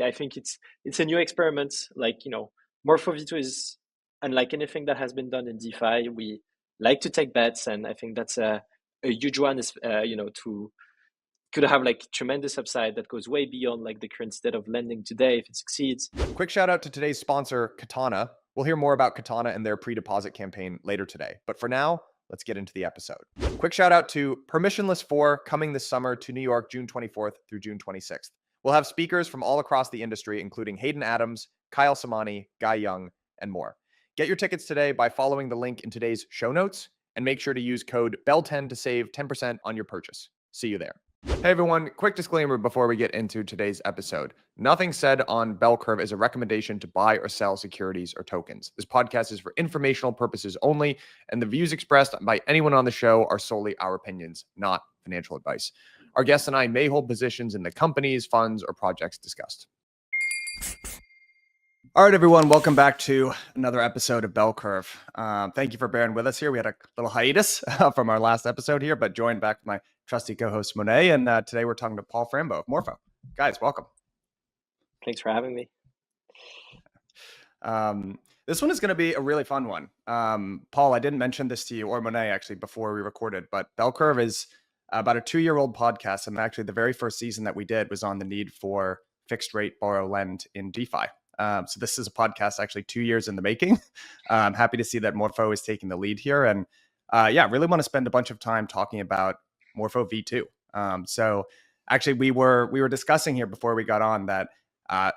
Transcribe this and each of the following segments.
I think it's a new experiment. Like, Morpho V2 is unlike anything that has been done in DeFi. We like to take bets, and I think that's a huge one. Is to could have like tremendous upside that goes way beyond like the current state of lending today if it succeeds. Quick shout out to today's sponsor, Katana. We'll hear more about Katana and their pre-deposit campaign later today. But for now, let's get into the episode. Quick shout out to Permissionless 4 coming this summer to New York, June 24th through June 26th. We'll have speakers from all across the industry, including Hayden Adams, Kyle Samani, Guy Young, and more. Get your tickets today by following the link in today's show notes, and make sure to use code BELL10 to save 10% on your purchase. See you there. Hey everyone, quick disclaimer before we get into today's episode. Nothing said on Bell Curve is a recommendation to buy or sell securities or tokens. This podcast is for informational purposes only, and the views expressed by anyone on the show are solely our opinions, not financial advice. Our guests and I may hold positions in the companies, funds, or projects discussed. All right, everyone, welcome back to another episode of Bell Curve. Thank you for bearing with us here. We had a little hiatus from our last episode here, but joined back with my trusty co-host Monet, and today we're talking to Paul Frambot of Morpho. Guys, welcome. Thanks for having me. This one is going to be a really fun one. Paul, I didn't mention this to you or Monet actually before we recorded, but Bell Curve is about a 2-year-old podcast, and actually the very first season that we did was on the need for fixed rate borrow lend in DeFi. So this is a podcast actually 2 years in the making. I'm happy to see that Morpho is taking the lead here, and really want to spend a bunch of time talking about Morpho V2. So actually we were discussing here before we got on that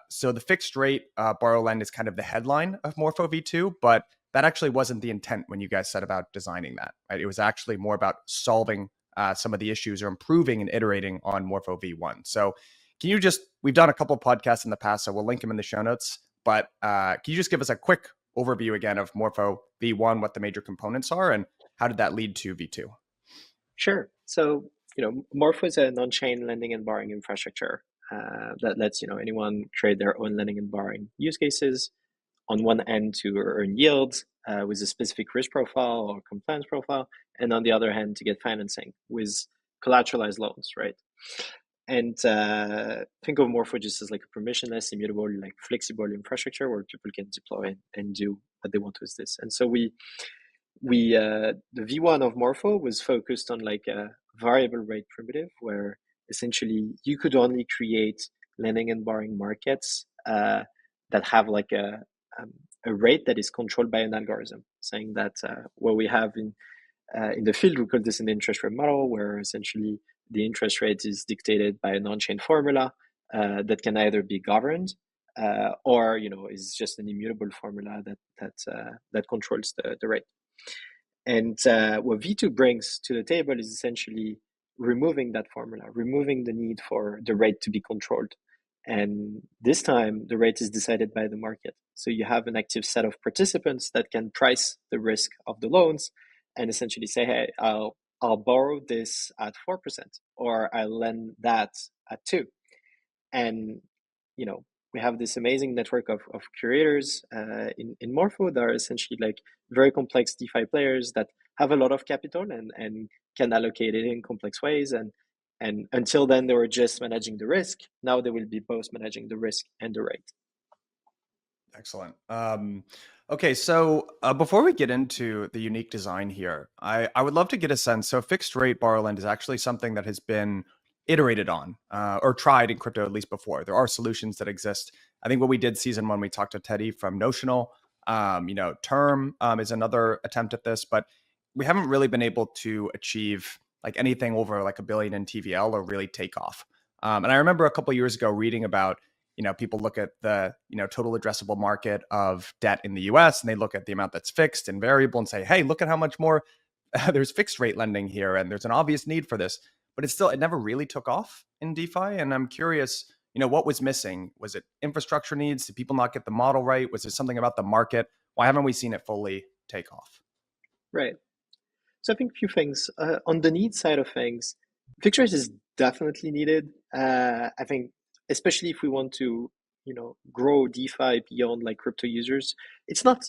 so the fixed rate borrow lend is kind of the headline of Morpho V2, but that actually wasn't the intent when you guys set about designing that, right? It was actually more about solving some of the issues or improving and iterating on Morpho V1. So can you we've done a couple of podcasts in the past, so we'll link them in the show notes, but can you just give us a quick overview again of Morpho V1, what the major components are, and how did that lead to V2? Sure. So, Morpho is an on-chain lending and borrowing infrastructure that lets, anyone create their own lending and borrowing use cases on one end to earn yields with a specific risk profile or compliance profile, and on the other hand to get financing with collateralized loans, right? And think of Morpho just as like a permissionless, immutable, like flexible infrastructure where people can deploy and do what they want with this. And so we the V1 of Morpho was focused on like a variable rate primitive where essentially you could only create lending and borrowing markets that have like a rate that is controlled by an algorithm, saying that what we have in the field, we call this an interest rate model, where essentially the interest rate is dictated by an on-chain formula that can either be governed or is just an immutable formula that controls the rate. And what V2 brings to the table is essentially removing that formula, removing the need for the rate to be controlled. And this time, the rate is decided by the market. So you have an active set of participants that can price the risk of the loans and essentially say, hey, I'll borrow this at 4%, or I'll lend that at 2%. And, we have this amazing network of curators in Morpho that are essentially like very complex DeFi players that have a lot of capital and can allocate it in complex ways. And until then, they were just managing the risk. Now they will be both managing the risk and the rate. Excellent. Okay, so before we get into the unique design here, I would love to get a sense. So fixed rate borrow lend is actually something that has been iterated on or tried in crypto at least before. There are solutions that exist. I think what we did season 1, we talked to Teddy from Notional. Term is another attempt at this, but we haven't really been able to achieve like anything over like $1 billion in TVL or really take off. And I remember a couple of years ago reading about, people look at the, total addressable market of debt in the US, and they look at the amount that's fixed and variable and say, hey, look at how much more there's fixed rate lending here. And there's an obvious need for this, but it never really took off in DeFi. And I'm curious, what was missing? Was it infrastructure needs? Did people not get the model right? Was it something about the market? Why haven't we seen it fully take off? Right. So I think a few things. On the need side of things, fixed rate is definitely needed. I think, especially if we want to, grow DeFi beyond like crypto users, it's not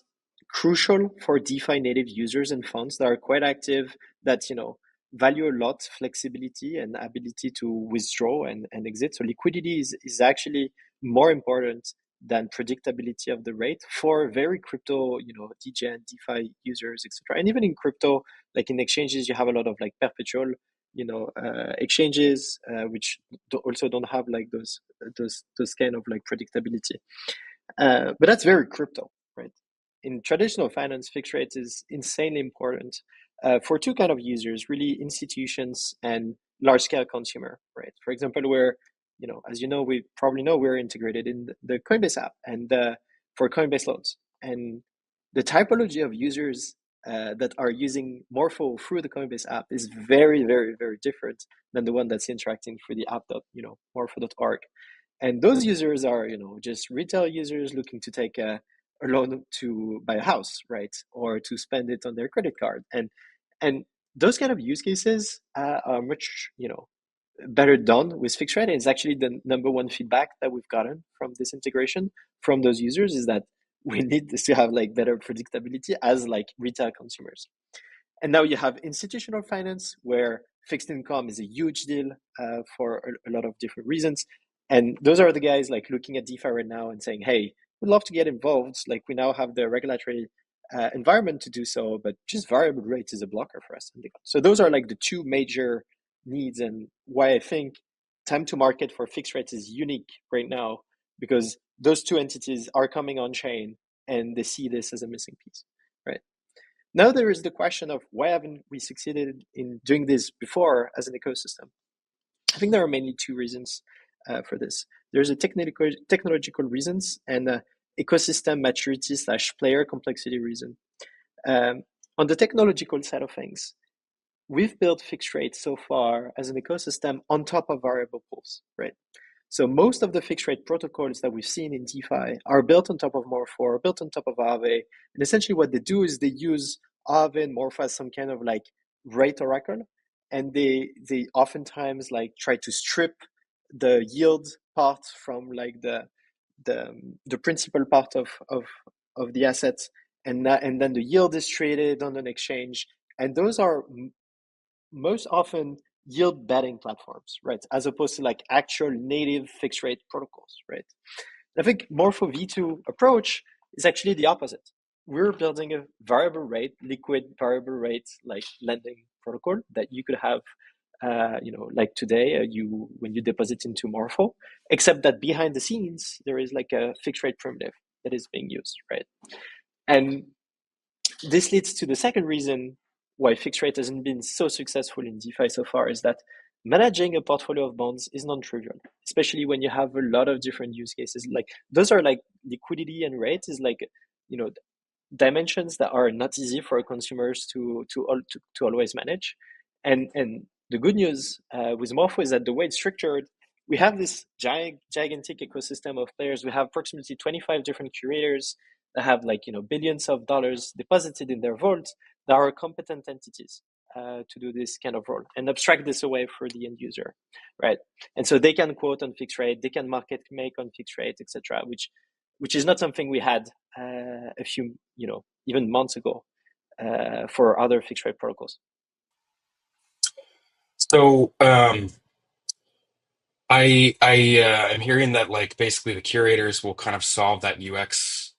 crucial for DeFi native users and funds that are quite active, that, value a lot flexibility and ability to withdraw and exit. So liquidity is actually more important than predictability of the rate for very crypto, DGen, DeFi users, etc. And even in crypto, like in exchanges, you have a lot of like perpetual, exchanges, which also don't have like those kind of like predictability. But that's very crypto, right? In traditional finance, fixed rate is insanely important for two kind of users, really institutions and large scale consumer, right? For example, where, as you know, we probably know we're integrated in the Coinbase app and for Coinbase loans. And the typology of users that are using Morpho through the Coinbase app is very, very, very different than the one that's interacting through the app, morpho.org. And those users are, just retail users looking to take a loan to buy a house, right, or to spend it on their credit card. And those kind of use cases are much, better done with fixed rate. And it's actually the number one feedback that we've gotten from this integration from those users is that we need to have like better predictability as like retail consumers. And now you have institutional finance where fixed income is a huge deal for a lot of different reasons. And those are the guys like looking at DeFi right now and saying, hey, we'd love to get involved. Like we now have the regulatory environment to do so, but just variable rate is a blocker for us. So those are like the two major needs and why I think time to market for fixed rates is unique right now, because those two entities are coming on chain and they see this as a missing piece, right? Now there is the question of why haven't we succeeded in doing this before as an ecosystem? I think there are mainly two reasons for this. There's a technological reasons and ecosystem maturity / player complexity reason. On the technological side of things, we've built fixed rates so far as an ecosystem on top of variable pools, right? So most of the fixed rate protocols that we've seen in DeFi are built on top of Morpho, or built on top of Aave. And essentially what they do is they use Aave and Morpho as some kind of like rate oracle. And they oftentimes like try to strip the yield part from like the principal part of the assets. And then the yield is traded on an exchange. And those are most often yield betting platforms, right? As opposed to like actual native fixed rate protocols, right? I think Morpho V2 approach is actually the opposite. We're building a variable rate, liquid variable rate, like lending protocol that you could have, like today, when you deposit into Morpho, except that behind the scenes, there is like a fixed rate primitive that is being used, right? And this leads to the second reason why fixed rate hasn't been so successful in DeFi so far is that managing a portfolio of bonds is non-trivial, especially when you have a lot of different use cases. Like those are like liquidity and rate is like, dimensions that are not easy for consumers to always manage. And the good news with Morpho is that the way it's structured, we have this gigantic ecosystem of players. We have approximately 25 different curators that have like billions of dollars deposited in their vault that are competent entities to do this kind of role and abstract this away for the end user, right? And so they can quote on fixed rate, they can market make on fixed rate, etc., which is not something we had a few even months ago for other fixed rate protocols. So I am hearing that like basically the curators will kind of solve that UX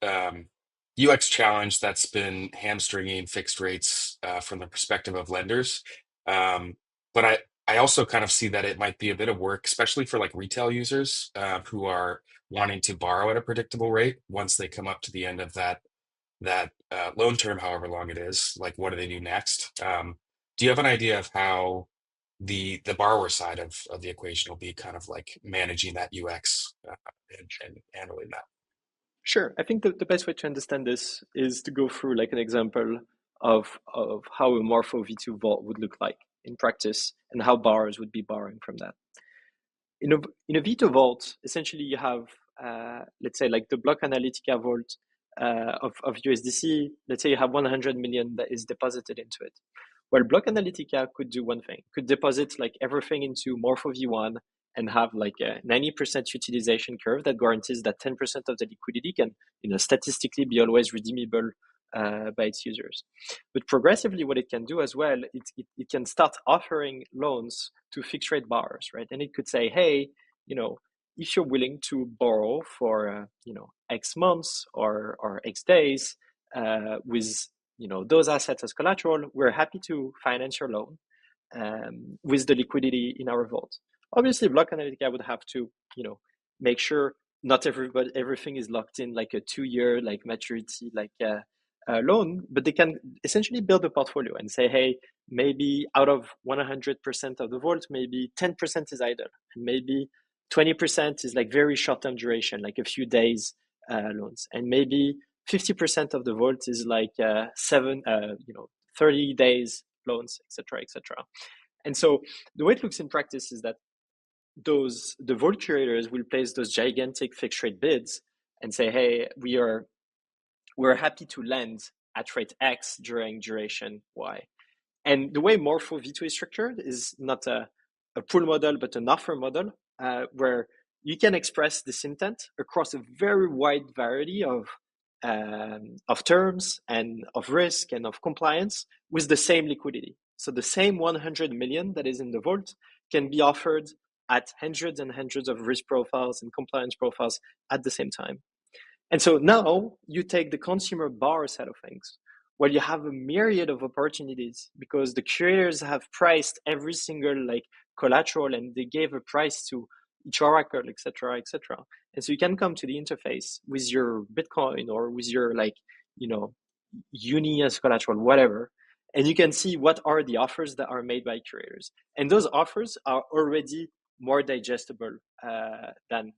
challenge that's been hamstringing fixed rates from the perspective of lenders. But I also kind of see that it might be a bit of work, especially for like retail users who are wanting to borrow at a predictable rate once they come up to the end of that loan term, however long it is. Like, what do they do next? Do you have an idea of how the borrower side of the equation will be kind of like managing that UX and handling that? Sure. I think the best way to understand this is to go through like an example of how a Morpho V2 vault would look like in practice and how borrowers would be borrowing from that. In a V2 vault, essentially you have, let's say, like the Block Analytica vault of USDC. Let's say you have 100 million that is deposited into it. Well, Block Analytica could do one thing, could deposit like everything into Morpho V1 and have like a 90% utilization curve that guarantees that 10% of the liquidity can, statistically be always redeemable by its users. But progressively, what it can do as well, it can start offering loans to fixed rate borrowers, right? And it could say, hey, if you're willing to borrow for X months or X days with those assets as collateral, we're happy to finance your loan with the liquidity in our vault. Obviously, Block Analytica would have to make sure not everything is locked in like a 2-year like maturity loan, but they can essentially build a portfolio and say, hey, maybe out of 100% of the vault, maybe 10% is idle, and maybe 20% is like very short-term duration, like a few days loans, and maybe 50% of the vault is like 30 days loans, etc., etc. And so the way it looks in practice is that the vault curators will place those gigantic fixed rate bids and say, hey, we're happy to lend at rate X during duration Y. And the way Morpho V2 is structured is not a pull model, but an offer model where you can express this intent across a very wide variety of terms and of risk and of compliance with the same liquidity. So the same 100 million that is in the vault can be offered at hundreds and hundreds of risk profiles and compliance profiles at the same time. And so now you take the consumer bar side of things, where you have a myriad of opportunities because the curators have priced every single like collateral and they gave a price to each oracle, etc., etc. And so you can come to the interface with your Bitcoin or with your uni as collateral, whatever, and you can see what are the offers that are made by curators. And those offers are already more digestible than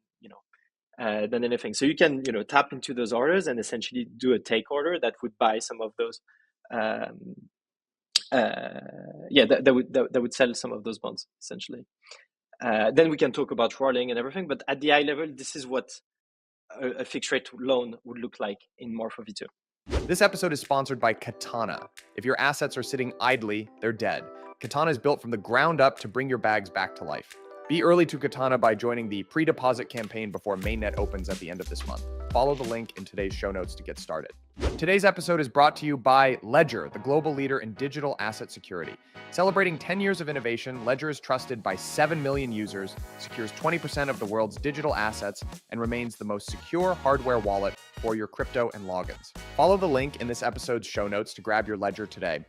anything. So you can tap into those orders and essentially do a take order that would buy some of those. That would sell some of those bonds essentially. Then we can talk about rolling and everything, but at the high level, this is what a fixed rate loan would look like in Morpho V2. This episode is sponsored by Katana. If your assets are sitting idly, they're dead. Katana is built from the ground up to bring your bags back to life. Be early to Katana by joining the pre-deposit campaign before mainnet opens at the end of this month. Follow the link in today's show notes to get started. Today's episode is brought to you by Ledger, the global leader in digital asset security. Celebrating 10 years of innovation, Ledger is trusted by 7 million users, secures 20% of the world's digital assets, and remains the most secure hardware wallet for your crypto and logins. Follow the link in this episode's show notes to grab your Ledger today.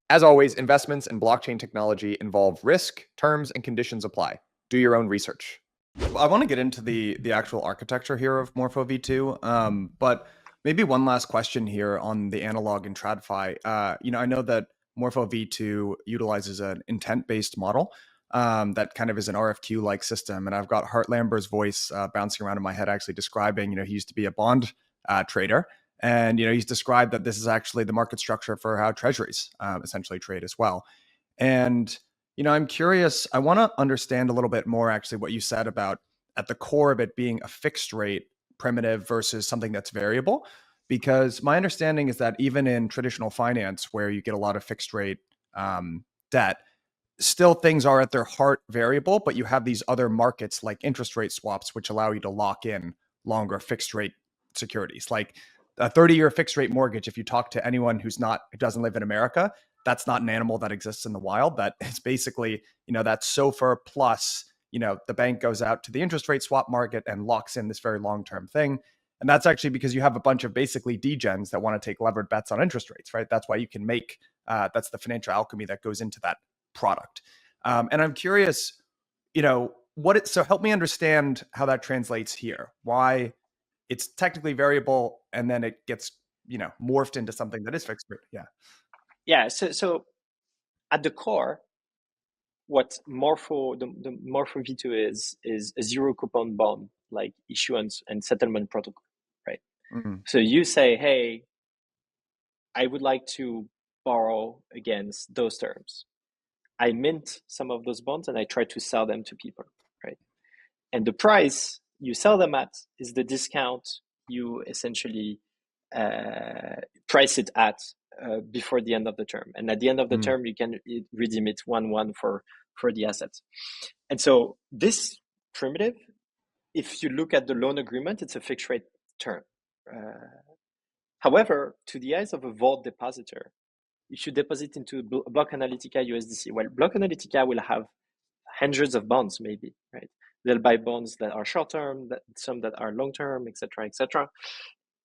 As always, investments in blockchain technology involve risk, terms, and conditions apply. Do your own research. I want to get into the actual architecture here of Morpho V2, but maybe one last question here on the analog in TradFi. I know that Morpho V2 utilizes an intent-based model that kind of is an RFQ-like system, and I've got Hart Lamber's voice bouncing around in my head actually describing, he used to be a bond trader, and he's described that this is actually the market structure for how treasuries essentially trade as well. And I'm curious, I want to understand a little bit more actually what you said about at the core of it being a fixed rate primitive versus something that's variable, because my understanding is that even in traditional finance where you get a lot of fixed rate debt, still things are at their heart variable, but you have these other markets like interest rate swaps, which allow you to lock in longer fixed rate securities. Like a 30-year fixed rate mortgage, if you talk to anyone who doesn't live in America, that's not an animal that exists in the wild. That it's basically, that's SOFR plus, the bank goes out to the interest rate swap market and locks in this very long-term thing. And that's actually because you have a bunch of basically degens that want to take levered bets on interest rates, right? That's why you can make, that's the financial alchemy that goes into that product. And I'm curious, so help me understand how that translates here. Why it's technically variable and then it gets, morphed into something that is fixed rate. Yeah. Yeah, so at the core, what Morpho, the Morpho V2 is a zero coupon bond, like issuance and settlement protocol, right? Mm-hmm. So you say, hey, I would like to borrow against those terms. I mint some of those bonds and I try to sell them to people, right? And the price you sell them at is the discount you essentially price it at before the end of the term. And at the end of the term, you can redeem it 1-1 for the assets. And so this primitive, if you look at the loan agreement, it's a fixed rate term. However, to the eyes of a vault depositor, if you deposit into Block Analytica USDC, well, Block Analytica will have hundreds of bonds maybe, right? They'll buy bonds that are short term, some that are long term, etc., etc.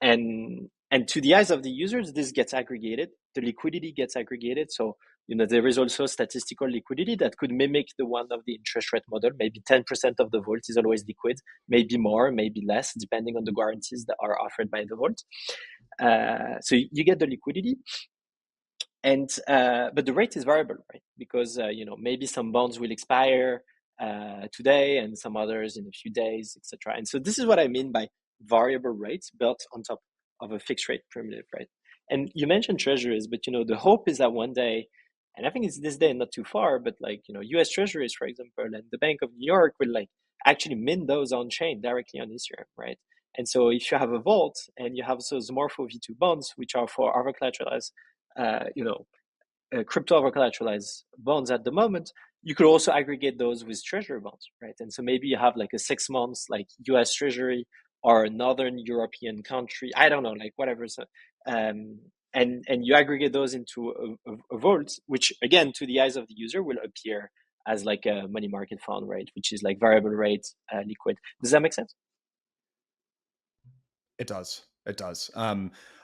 And to the eyes of the users, this gets aggregated. The liquidity gets aggregated. So there is also statistical liquidity that could mimic the one of the interest rate model. Maybe 10% of the vault is always liquid, maybe more, maybe less, depending on the guarantees that are offered by the vault. So you get the liquidity. And but the rate is variable, right? Because maybe some bonds will expire today and some others in a few days, etc. And so this is what I mean by variable rates built on top of a fixed rate primitive, right? And you mentioned treasuries, but the hope is that one day, and I think it's this day not too far, but U.S. treasuries, for example, and the Bank of New York will actually mint those on chain directly on Ethereum, right? And so if you have a vault and you have those Morpho V2 bonds, which are for over collateralized crypto over collateralized bonds at the moment, you could also aggregate those with treasury bonds, right? And so maybe you have a 6 months US treasury or a northern European country, I don't know, whatever. So, and you aggregate those into a vault, which again, to the eyes of the user, will appear as a money market fund, right? Which is variable rate, liquid. Does that make sense? It does. It does.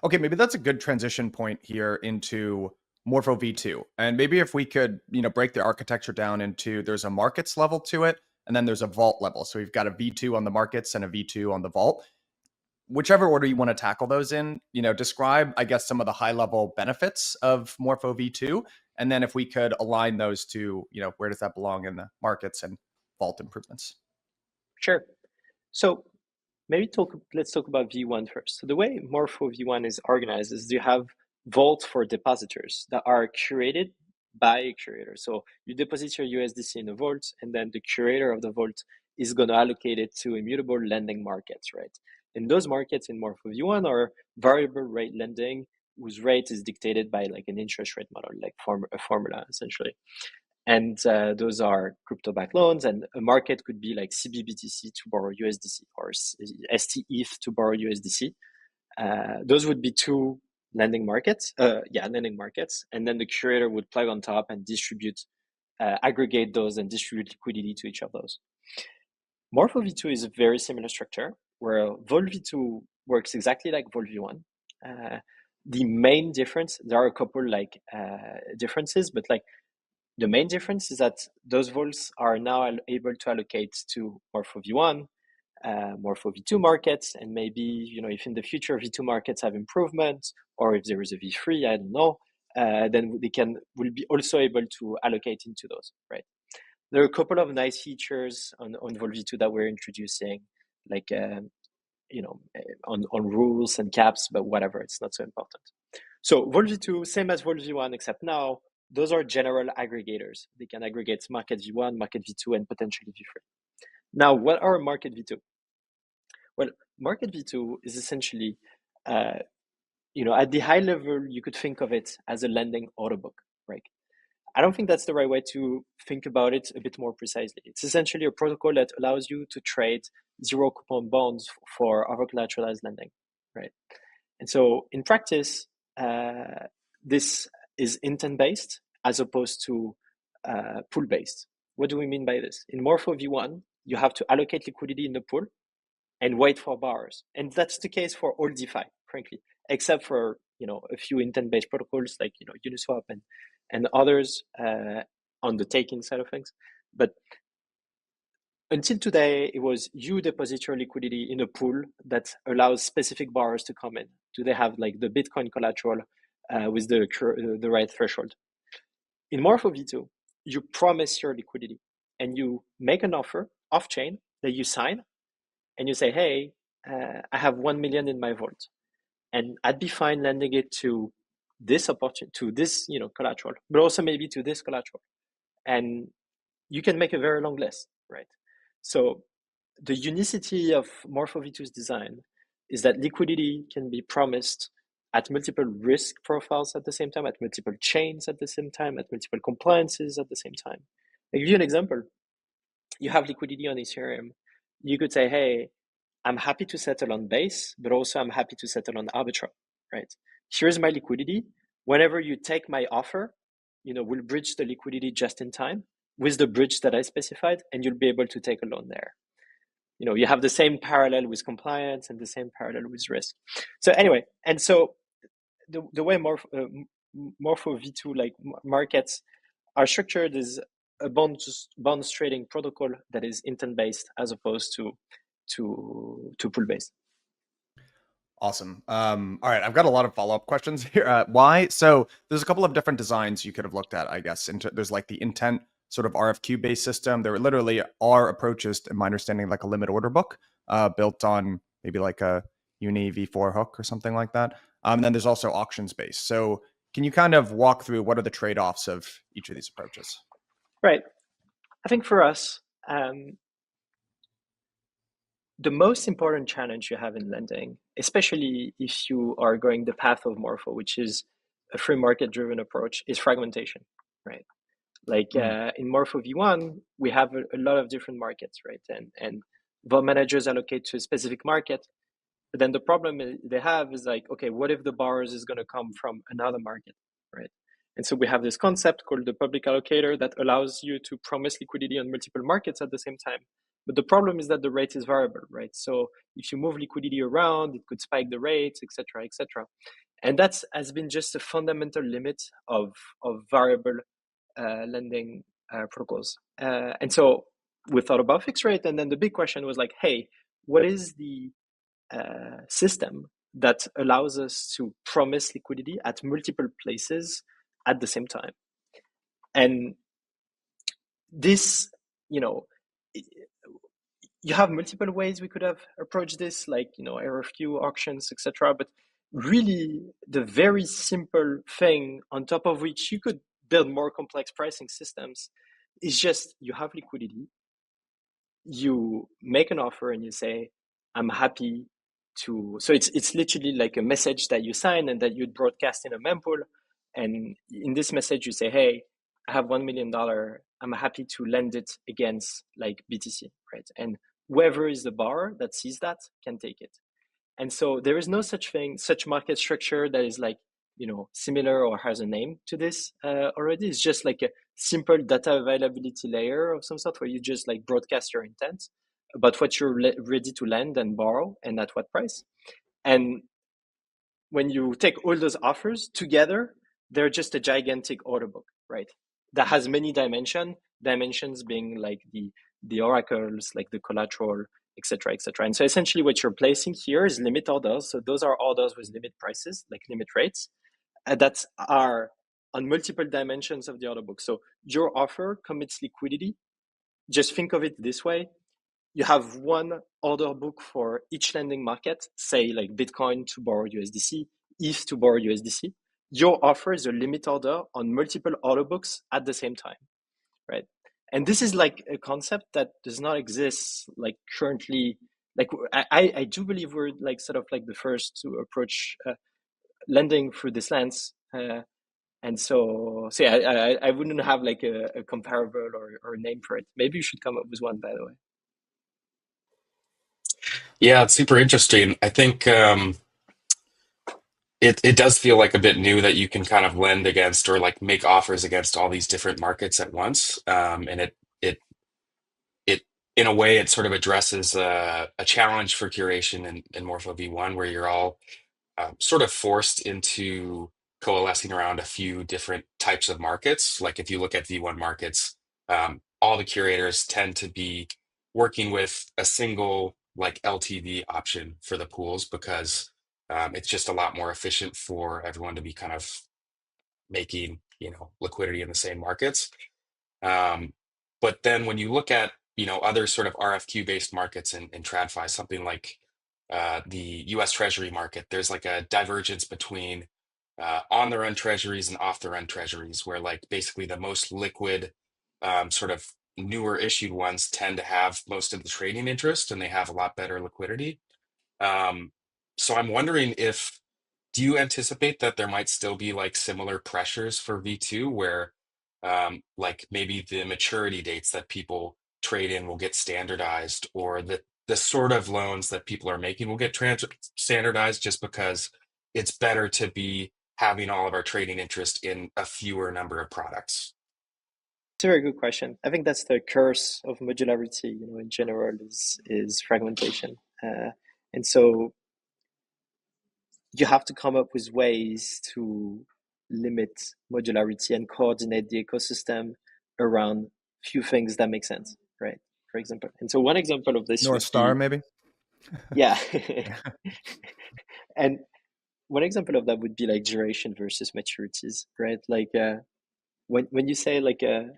Okay, maybe that's a good transition point here into Morpho V2. And maybe if we could, break the architecture down into there's a markets level to it, and then there's a vault level. So we've got a V2 on the markets and a V2 on the vault. Whichever order you want to tackle those in, describe, I guess, some of the high level benefits of Morpho V2. And then if we could align those to, where does that belong in the markets and vault improvements? Sure. So maybe let's talk about V1 first. So the way Morpho V1 is organized is you have vaults for depositors that are curated by a curator. So you deposit your USDC in a vault, and then the curator of the vault is going to allocate it to immutable lending markets, right? And those markets in Morpho V1 are variable rate lending, whose rate is dictated by an interest rate model, a formula essentially. And those are crypto-backed loans, and a market could be CBBTC to borrow USDC or STETH to borrow USDC. Those would be two lending markets, lending markets, and then the curator would plug on top and aggregate those and distribute liquidity to each of those. Morpho V2 is a very similar structure where Vol V2 works exactly like Vol V1. The main difference, there are a couple differences, but the main difference is that those vaults are now able to allocate to Morpho V1, Morpho V2 markets, and maybe if in the future V2 markets have improvements, or if there is a V3, I don't know, then will be also able to allocate into those, right? There are a couple of nice features on Vol V2 that we're introducing, on rules and caps, but whatever, it's not so important. So Vol V2, same as Vol V1, except now those are general aggregators. They can aggregate market V1, market V2, and potentially V3. Now, what are market V2? Well, market V2 is essentially, at the high level, you could think of it as a lending order book, right? I don't think that's the right way to think about it a bit more precisely. It's essentially a protocol that allows you to trade zero coupon bonds for over collateralized lending, right? And so in practice, this is intent-based as opposed to pool-based. What do we mean by this? In Morpho V1, you have to allocate liquidity in the pool and wait for borrowers. And that's the case for all DeFi, frankly, except for a few intent-based protocols like Uniswap and others on the taking side of things. But until today, it was you deposit your liquidity in a pool that allows specific borrowers to come in. Do they have the Bitcoin collateral with the right threshold? In Morpho V2, you promise your liquidity and you make an offer off-chain that you sign, and you say, hey, I have 1 million in my vault, and I'd be fine lending it to this opportunity, to this collateral, but also maybe to this collateral. And you can make a very long list, right? So the unicity of Morpho V2's design is that liquidity can be promised at multiple risk profiles at the same time, at multiple chains at the same time, at multiple compliances at the same time. I'll give you an example. You have liquidity on Ethereum. You could say, hey, I'm happy to settle on Base, but also I'm happy to settle on Arbitrum, right? Here's my liquidity. Whenever you take my offer, we'll bridge the liquidity just in time with the bridge that I specified, and you'll be able to take a loan there, you have the same parallel with compliance and the same parallel with risk. So anyway, and so the way Morpho V2 like markets are structured is a bonds trading protocol that is intent based as opposed to pool based. Awesome. All right, I've got a lot of follow-up questions here. Why? So there's a couple of different designs you could have looked at, I guess. There's like the intent sort of RFQ-based system. There literally are approaches, in my understanding, like a limit order book built on maybe like a Uni V4 hook or something like that. And then there's also auctions-based. So can you kind of walk through what are the trade-offs of each of these approaches? Right. I think for us, the most important challenge you have in lending, especially if you are going the path of Morpho, which is a free market driven approach, is fragmentation, right? Like in Morpho V1, we have a lot of different markets, right? And the managers allocate to a specific market. But then the problem they have is like, okay, what if the borrowers is going to come from another market, right? And so we have this concept called the public allocator that allows you to promise liquidity on multiple markets at the same time. But the problem is that the rate is variable, right? So if you move liquidity around, it could spike the rates, et cetera, et cetera. And that has been just a fundamental limit of variable lending protocols. And so we thought about fixed rate. And then the big question was like, hey, what is the system that allows us to promise liquidity at multiple places at the same time? And this, you have multiple ways we could have approached this, like, RFQ auctions, etc. But really, the very simple thing on top of which you could build more complex pricing systems is just you have liquidity, you make an offer, and you say, I'm happy to. So it's literally like a message that you sign and that you'd broadcast in a mempool. And in this message, you say, hey, I have $1 million. I'm happy to lend it against like BTC, right? And whoever is the borrower that sees that can take it. And so there is no such market structure that is like, similar or has a name to this already. It's just like a simple data availability layer of some sort where you just like broadcast your intent about what you're ready to lend and borrow and at what price. And when you take all those offers together, they're just a gigantic order book, right? That has many dimensions being like the oracles, like the collateral, et cetera, et cetera. And so essentially what you're placing here is limit orders. So those are orders with limit prices, like limit rates, that are on multiple dimensions of the order book. So your offer commits liquidity. Just think of it this way. You have one order book for each lending market, say like Bitcoin to borrow USDC, ETH to borrow USDC. Your offer is a limit order on multiple order books at the same time, right? And this is like a concept that does not exist like currently. Like I do believe we're like sort of like the first to approach lending through this lens. And so yeah, I wouldn't have like a comparable or a name for it. Maybe you should come up with one, by the way. Yeah, it's super interesting. I think it does feel like a bit new that you can kind of lend against or like make offers against all these different markets at once. And it in a way it sort of addresses a challenge for curation in Morpho V1 where you're all sort of forced into coalescing around a few different types of markets. Like if you look at V1 markets, all the curators tend to be working with a single like LTV option for the pools because it's just a lot more efficient for everyone to be kind of making, liquidity in the same markets. But then when you look at, other sort of RFQ based markets in TradFi, something like the US Treasury market, there's like a divergence between on the run treasuries and off the run treasuries, where like basically the most liquid sort of newer issued ones tend to have most of the trading interest and they have a lot better liquidity. So I'm wondering if do you anticipate that there might still be like similar pressures for V2 where like maybe the maturity dates that people trade in will get standardized or the sort of loans that people are making will get standardized just because it's better to be having all of our trading interest in a fewer number of products? It's a very good question. I think that's the curse of modularity, in general, is fragmentation. And so you have to come up with ways to limit modularity and coordinate the ecosystem around few things that make sense, right? For example. And so one example of this North would Star, be, maybe. yeah. And one example of that would be like duration versus maturities, right? Like when you say like a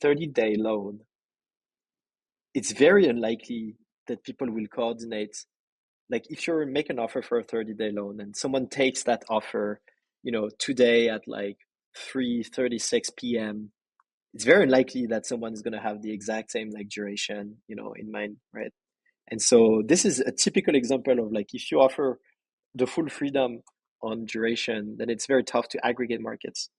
30-day loan, it's very unlikely that people will coordinate. Like if you make an offer for a 30-day loan and someone takes that offer, today at like 3:36 p.m., it's very unlikely that someone is going to have the exact same like duration, in mind, right? And so this is a typical example of like if you offer the full freedom on duration, then it's very tough to aggregate markets.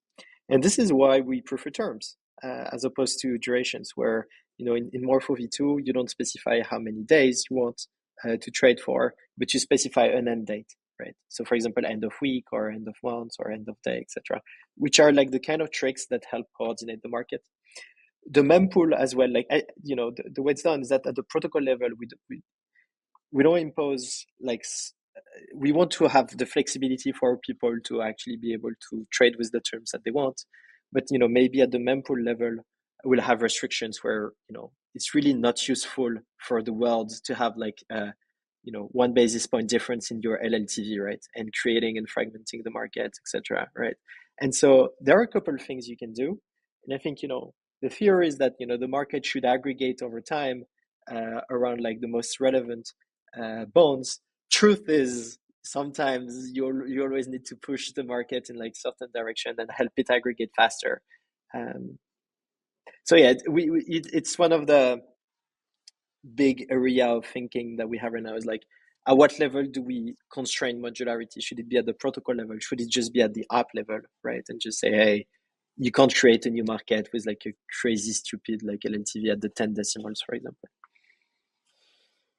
And this is why we prefer terms as opposed to durations, where in Morpho V2 you don't specify how many days you want to trade for, but you specify an end date, right? So, for example, end of week or end of month or end of day, etc., which are like the kind of tricks that help coordinate the market. The mempool as well, like the way it's done is that at the protocol level, we don't impose like we want to have the flexibility for people to actually be able to trade with the terms that they want, but maybe at the mempool level we'll have restrictions where it's really not useful for the world to have like 1 basis point difference in your LLTV, right, and creating and fragmenting the market, etc., right? And so there are a couple of things you can do, and I think the theory is that the market should aggregate over time around like the most relevant bonds. Truth is sometimes you always need to push the market in like certain direction and help it aggregate faster. So yeah, it's one of the big area of thinking that we have right now is like, at what level do we constrain modularity? Should it be at the protocol level? Should it just be at the app level, right? And just say, hey, you can't create a new market with like a crazy stupid like LLTV at the 10 decimals, for example.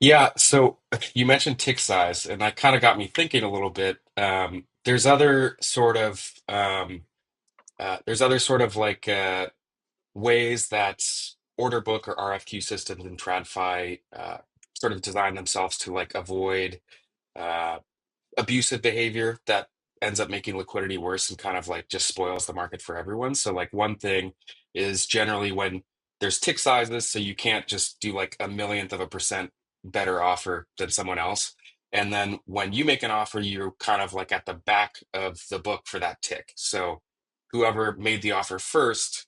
Yeah, so you mentioned tick size, and that kind of got me thinking a little bit. There's other sort of like ways that order book or RFQ systems in TradFi sort of design themselves to like avoid uh, abusive behavior that ends up making liquidity worse and kind of like just spoils the market for everyone. So like one thing is generally when there's tick sizes, so you can't just do like a millionth of a percent better offer than someone else. And then when you make an offer, you're kind of like at the back of the book for that tick. So whoever made the offer first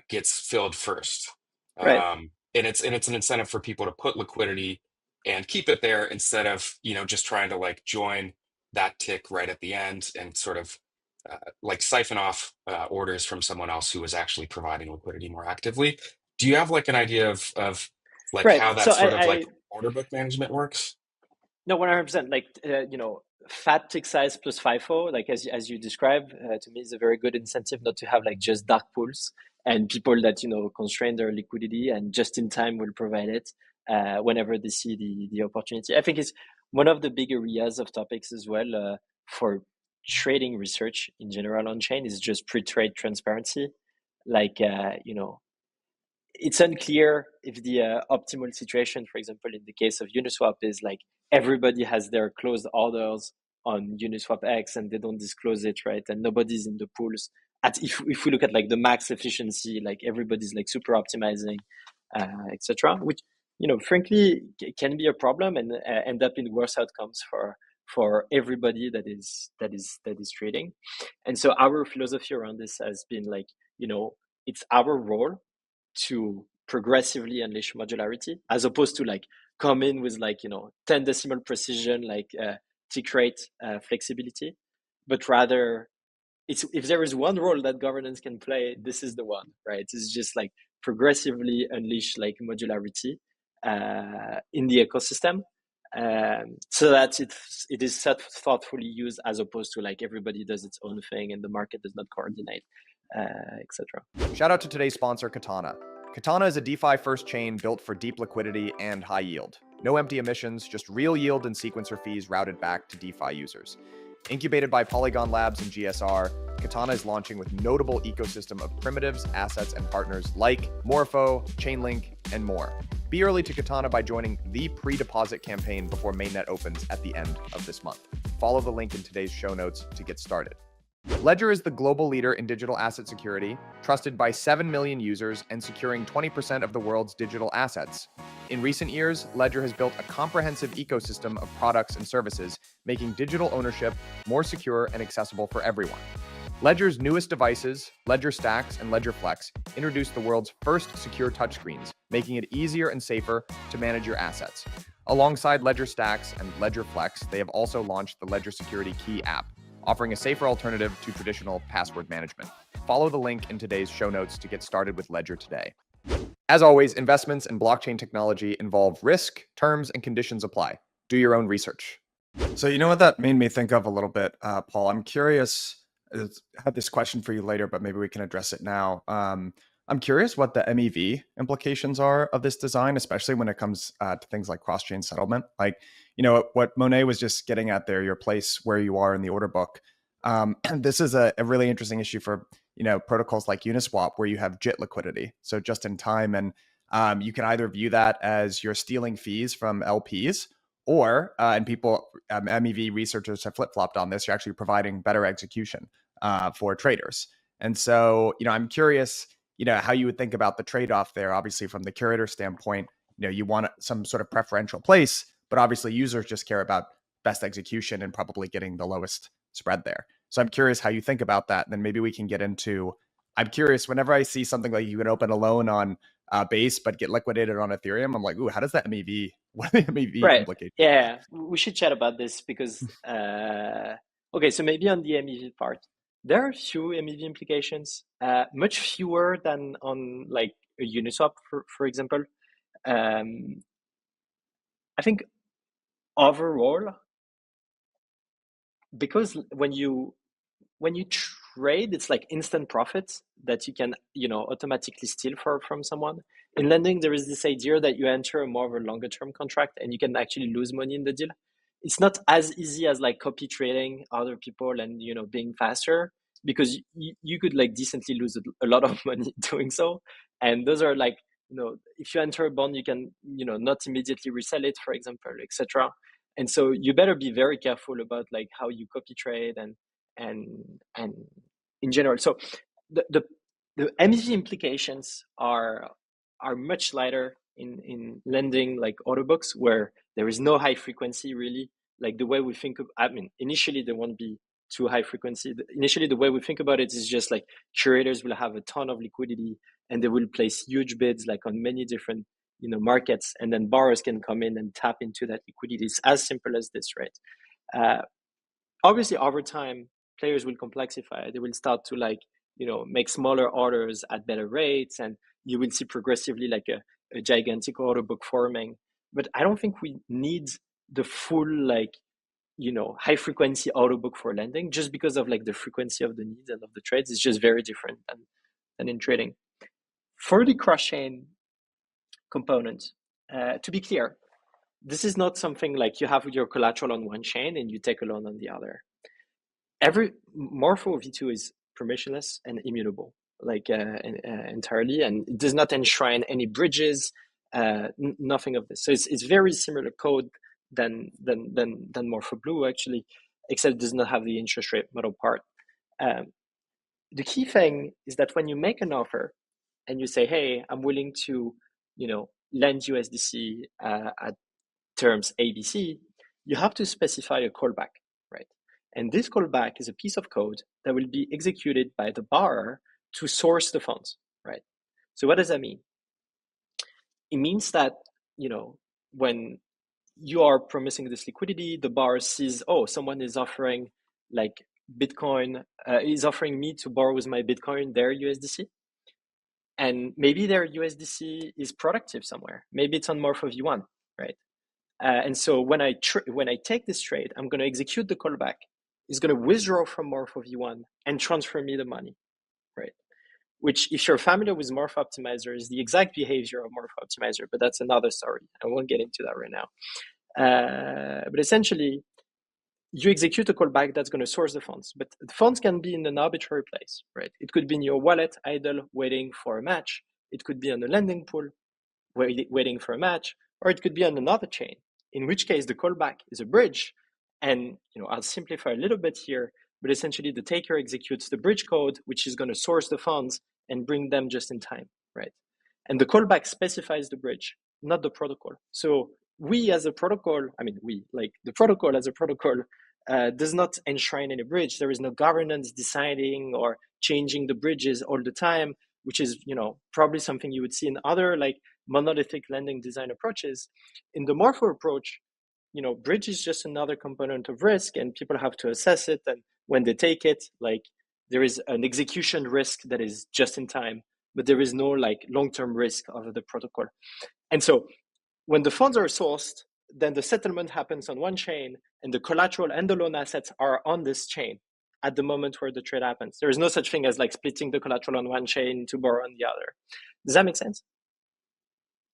gets filled first. Right. And it's an incentive for people to put liquidity and keep it there instead of just trying to like join that tick right at the end and sort of like siphon off orders from someone else who is actually providing liquidity more actively. Do you have like an idea of like Right. how So that sort of I like order book management works? no, 100%. Like, fat tick size plus FIFO, like as you described, to me is a very good incentive not to have like just dark pools and people that constrain their liquidity and just in time will provide it whenever they see the opportunity. I think it's one of the big areas of topics as well for trading research in general on chain is just pre-trade transparency. Like, it's unclear if the optimal situation, for example, in the case of Uniswap, is like everybody has their closed orders on Uniswap X and they don't disclose it, right? And nobody's in the pools. If we look at like the max efficiency, like everybody's like super optimizing, etc., which frankly can be a problem and end up in worse outcomes for everybody that is trading. And so our philosophy around this has been like, it's our role to progressively unleash modularity as opposed to like come in with like 10 decimal precision like tick rate flexibility, but rather it's if there is one role that governance can play, this is the one, right? It's just like progressively unleash like modularity in the ecosystem, so that it is thoughtfully used as opposed to like everybody does its own thing and the market does not coordinate, etc. Shout out to today's sponsor, Katana. Katana is a DeFi first chain built for deep liquidity and high yield. No empty emissions, just real yield and sequencer fees routed back to DeFi users. Incubated by Polygon Labs and GSR, Katana is launching with notable ecosystem of primitives, assets, and partners like Morpho, Chainlink, and more. Be early to Katana by joining the pre-deposit campaign before mainnet opens at the end of this month. Follow the link in today's show notes to get started. Ledger is the global leader in digital asset security, trusted by 7 million users and securing 20% of the world's digital assets. In recent years, Ledger has built a comprehensive ecosystem of products and services, making digital ownership more secure and accessible for everyone. Ledger's newest devices, Ledger Stacks and Ledger Flex, introduced the world's first secure touchscreens, making it easier and safer to manage your assets. Alongside Ledger Stacks and Ledger Flex, they have also launched the Ledger Security Key app, offering a safer alternative to traditional password management. Follow the link in today's show notes to get started with Ledger today. As always, investments in blockchain technology involve risk, terms, and conditions apply. Do your own research. So you know what that made me think of a little bit, Paul? I'm curious. I had this question for you later, but maybe we can address it now. I'm curious what the MEV implications are of this design, especially when it comes to things like cross-chain settlement. Like, you know, what Monet was just getting at there, your place where you are in the order book. This is a really interesting issue for, you know, protocols like Uniswap, where you have JIT liquidity, so just in time. And you can either view that as you're stealing fees from LPs, or, and people, MEV researchers have flip-flopped on this, you're actually providing better execution for traders. And so, you know, I'm curious, you know, how you would think about the trade-off there. Obviously, from the curator standpoint, you know, you want some sort of preferential place, but obviously users just care about best execution and probably getting the lowest spread there. So I'm curious how you think about that. And then maybe we can get into, I'm curious, whenever I see something like you can open a loan on Base but get liquidated on Ethereum, I'm like, ooh, how does that MEV, what are the MEV Right. implications? Yeah, we should chat about this because, okay, so maybe on the MEV part, there are few MEV implications, much fewer than on like a Uniswap, for example. I think overall, because when you trade, it's like instant profits that you can, you know, automatically steal from someone. In lending, there is this idea that you enter a more of a longer term contract and you can actually lose money in the deal. It's not as easy as like copy trading other people and, you know, being faster, because you could like decently lose a lot of money doing so. And those are like, you know, if you enter a bond, you can, you know, not immediately resell it, for example, etc. And so you better be very careful about like how you copy trade and in general. So the MEV implications are much lighter in lending like order books, where there is no high frequency really. Like the way we think of, I mean, initially there won't be too high frequency. Initially, the way we think about it is just like curators will have a ton of liquidity and they will place huge bids like on many different, you know, markets, and then borrowers can come in and tap into that liquidity. It's as simple as this, right? Obviously, over time, players will complexify. They will start to like, you know, make smaller orders at better rates, and you will see progressively like a gigantic order book forming. But I don't think we need the full like, you know, high frequency order book for lending, just because of like the frequency of the needs and of the trades is just very different than in trading. For the cross chain component, to be clear, this is not something like you have your collateral on one chain and you take a loan on the other. Every Morpho V2 is permissionless and immutable, like entirely, and it does not enshrine any bridges, nothing of this. So it's very similar code than Morpho Blue actually, except it does not have the interest rate model part. The key thing is that when you make an offer and you say, hey, I'm willing to, you know, lend USDC at terms ABC, you have to specify a callback, right? And this callback is a piece of code that will be executed by the borrower to source the funds, right? So what does that mean? It means that, you know, when you are promising this liquidity, the borrower sees, oh, someone is offering like Bitcoin, is offering me to borrow with my Bitcoin their USDC. And maybe their USDC is productive somewhere. Maybe it's on Morpho V1, right? And so when I take this trade, I'm going to execute the callback. It's going to withdraw from Morpho V1 and transfer me the money, right? Which, if you're familiar with Morpho Optimizer, is the exact behavior of Morpho Optimizer, but that's another story. I won't get into that right now. But essentially, you execute a callback that's going to source the funds, but the funds can be in an arbitrary place, right? It could be in your wallet, idle, waiting for a match. It could be on a lending pool, waiting for a match, or it could be on another chain, in which case the callback is a bridge. And I'll simplify a little bit here, but essentially the taker executes the bridge code, which is going to source the funds and bring them just in time, right? And the callback specifies the bridge, not the protocol. So we as a protocol, the protocol as a protocol does not enshrine any bridge. There is no governance deciding or changing the bridges all the time, which is probably something you would see in other like monolithic lending design approaches. In the Morpho approach, bridge is just another component of risk, and people have to assess it. And when they take it, like there is an execution risk that is just in time, but there is no like long-term risk of the protocol. And so when the funds are sourced, then the settlement happens on one chain, and the collateral and the loan assets are on this chain at the moment where the trade happens. There is no such thing as like splitting the collateral on one chain to borrow on the other. Does that make sense?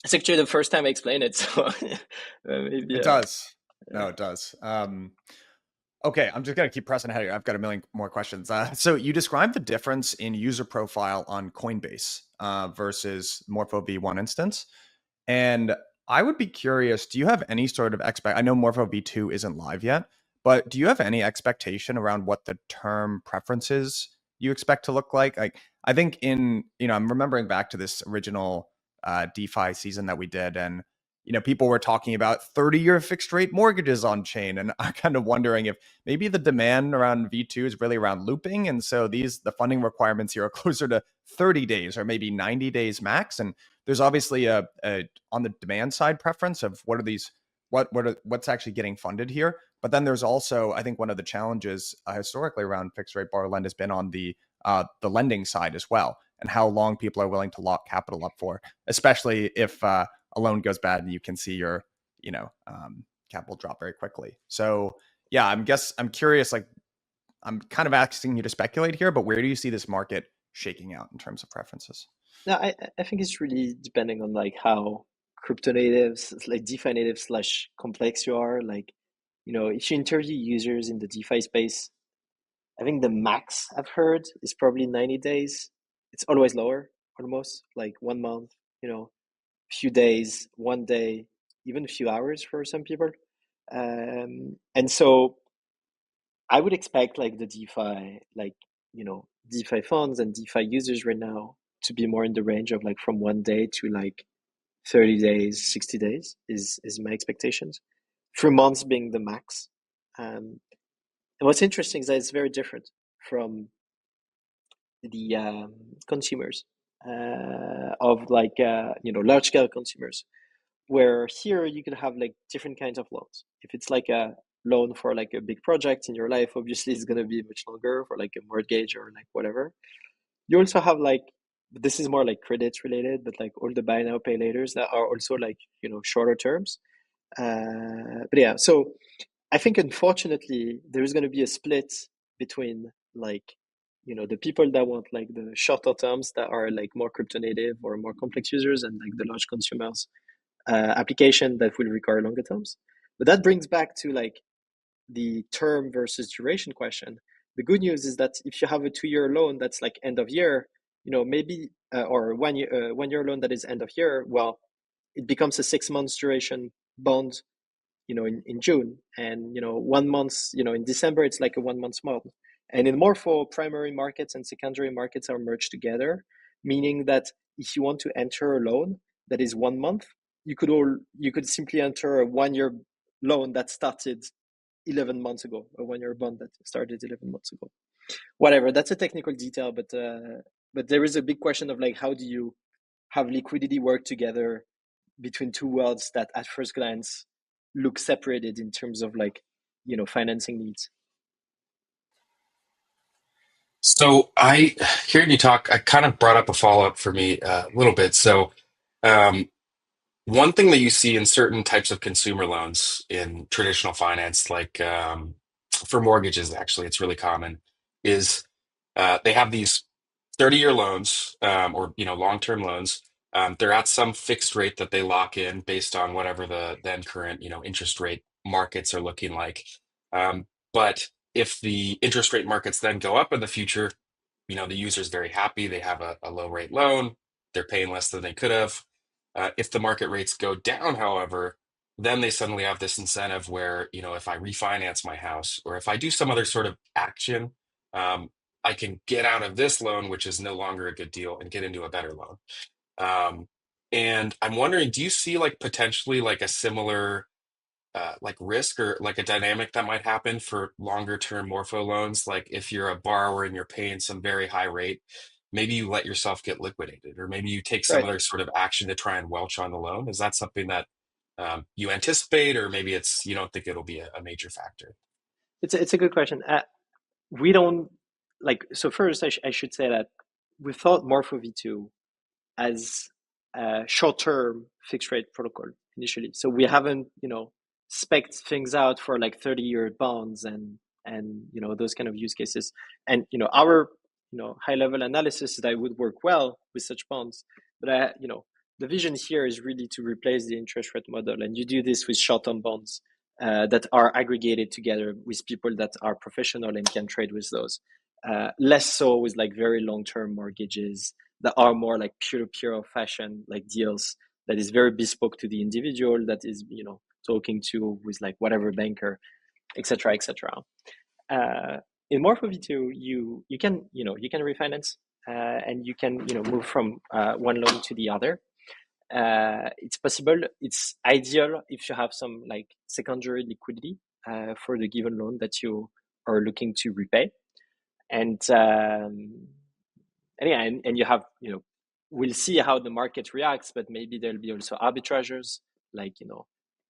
It's actually the first time I explain it, so maybe it does. No, it does. Okay, I'm just gonna keep pressing ahead here. I've got a million more questions. So you described the difference in user profile on Coinbase versus Morpho V1 instance, and I would be curious. Do you have any sort of I know Morpho V2 isn't live yet, but do you have any expectation around what the term preferences you expect to look like? I think I'm remembering back to this original DeFi season that we did, and people were talking about 30-year fixed rate mortgages on chain, and I'm kind of wondering if maybe the demand around V2 is really around looping, and so the funding requirements here are closer to 30 days or maybe 90 days max. And there's obviously a on the demand side preference of what's actually getting funded here. But then there's also, I think, one of the challenges historically around fixed rate borrow lend has been on the lending side as well, and how long people are willing to lock capital up for, especially if a loan goes bad and you can see your capital drop very quickly. So yeah, I'm curious, like I'm kind of asking you to speculate here, but where do you see this market shaking out in terms of preferences? No, I think it's really depending on like how crypto natives, like DeFi natives / complex you are. Like, if you interview users in the DeFi space, I think the max I've heard is probably 90 days. It's always lower, almost like 1 month, few days, 1 day, even a few hours for some people. And so I would expect like the DeFi, DeFi funds and DeFi users right now to be more in the range of like from 1 day to like 30 days, 60 days is my expectations. 3 months being the max. And what's interesting is that it's very different from the consumers of like large scale consumers, where here you can have like different kinds of loans. If it's like a loan for like a big project in your life, obviously it's going to be much longer for like a mortgage or like whatever. You also have like, this is more like credits related, but like all the buy now pay laters that are also like shorter terms. But yeah, so I think unfortunately there is going to be a split between like the people that want like the shorter terms that are like more crypto native or more complex users, and like the large consumers application that will require longer terms. But that brings back to like the term versus duration question. The good news is that if you have a 2-year loan that's like end of year, maybe or 1 year loan that is end of year, well, it becomes a 6 months duration bond, in June, and 1 month, in December, it's like a 1 month bond. And in Morpho, primary markets and secondary markets are merged together, meaning that if you want to enter a loan that is 1 month, you could simply enter a 1-year loan that started 11 months ago, a 1-year bond that started 11 months ago. Whatever, that's a technical detail, but there is a big question of like, how do you have liquidity work together between two worlds that at first glance look separated in terms of like, financing needs. So hearing you talk, I kind of brought up a follow-up for me a little bit. So um, one thing that you see in certain types of consumer loans in traditional finance, like for mortgages, actually, it's really common, is they have these 30-year loans or long-term loans. They're at some fixed rate that they lock in based on whatever the then current interest rate markets are looking like. But if the interest rate markets then go up in the future, the user's very happy. They have a low rate loan. They're paying less than they could have. If the market rates go down, however, then they suddenly have this incentive where, if I refinance my house or if I do some other sort of action, I can get out of this loan, which is no longer a good deal, and get into a better loan. And I'm wondering, do you see like potentially like a similar like risk or like a dynamic that might happen for longer term Morpho loans? Like if you're a borrower and you're paying some very high rate, maybe you let yourself get liquidated, or maybe you take some Right. other sort of action to try and welch on the loan. Is that something that you anticipate, or maybe you don't think it'll be a major factor? It's a good question. We don't so first I should say that we thought Morpho V2 as a short-term fixed rate protocol initially. So we haven't, spec'd things out for like 30-year bonds and those kind of use cases. And our high-level analysis that would work well with such bonds. But the vision here is really to replace the interest rate model, and you do this with short-term bonds that are aggregated together with people that are professional and can trade with those. Less so with like very long-term mortgages that are more like peer-to-peer fashion, like deals that is very bespoke to the individual, that is, talking to with like whatever banker, etc., etc. In Morpho V2, you can refinance and you can move from one loan to the other. It's possible. It's ideal if you have some like secondary liquidity for the given loan that you are looking to repay, and you have we'll see how the market reacts, but maybe there'll be also arbitrages like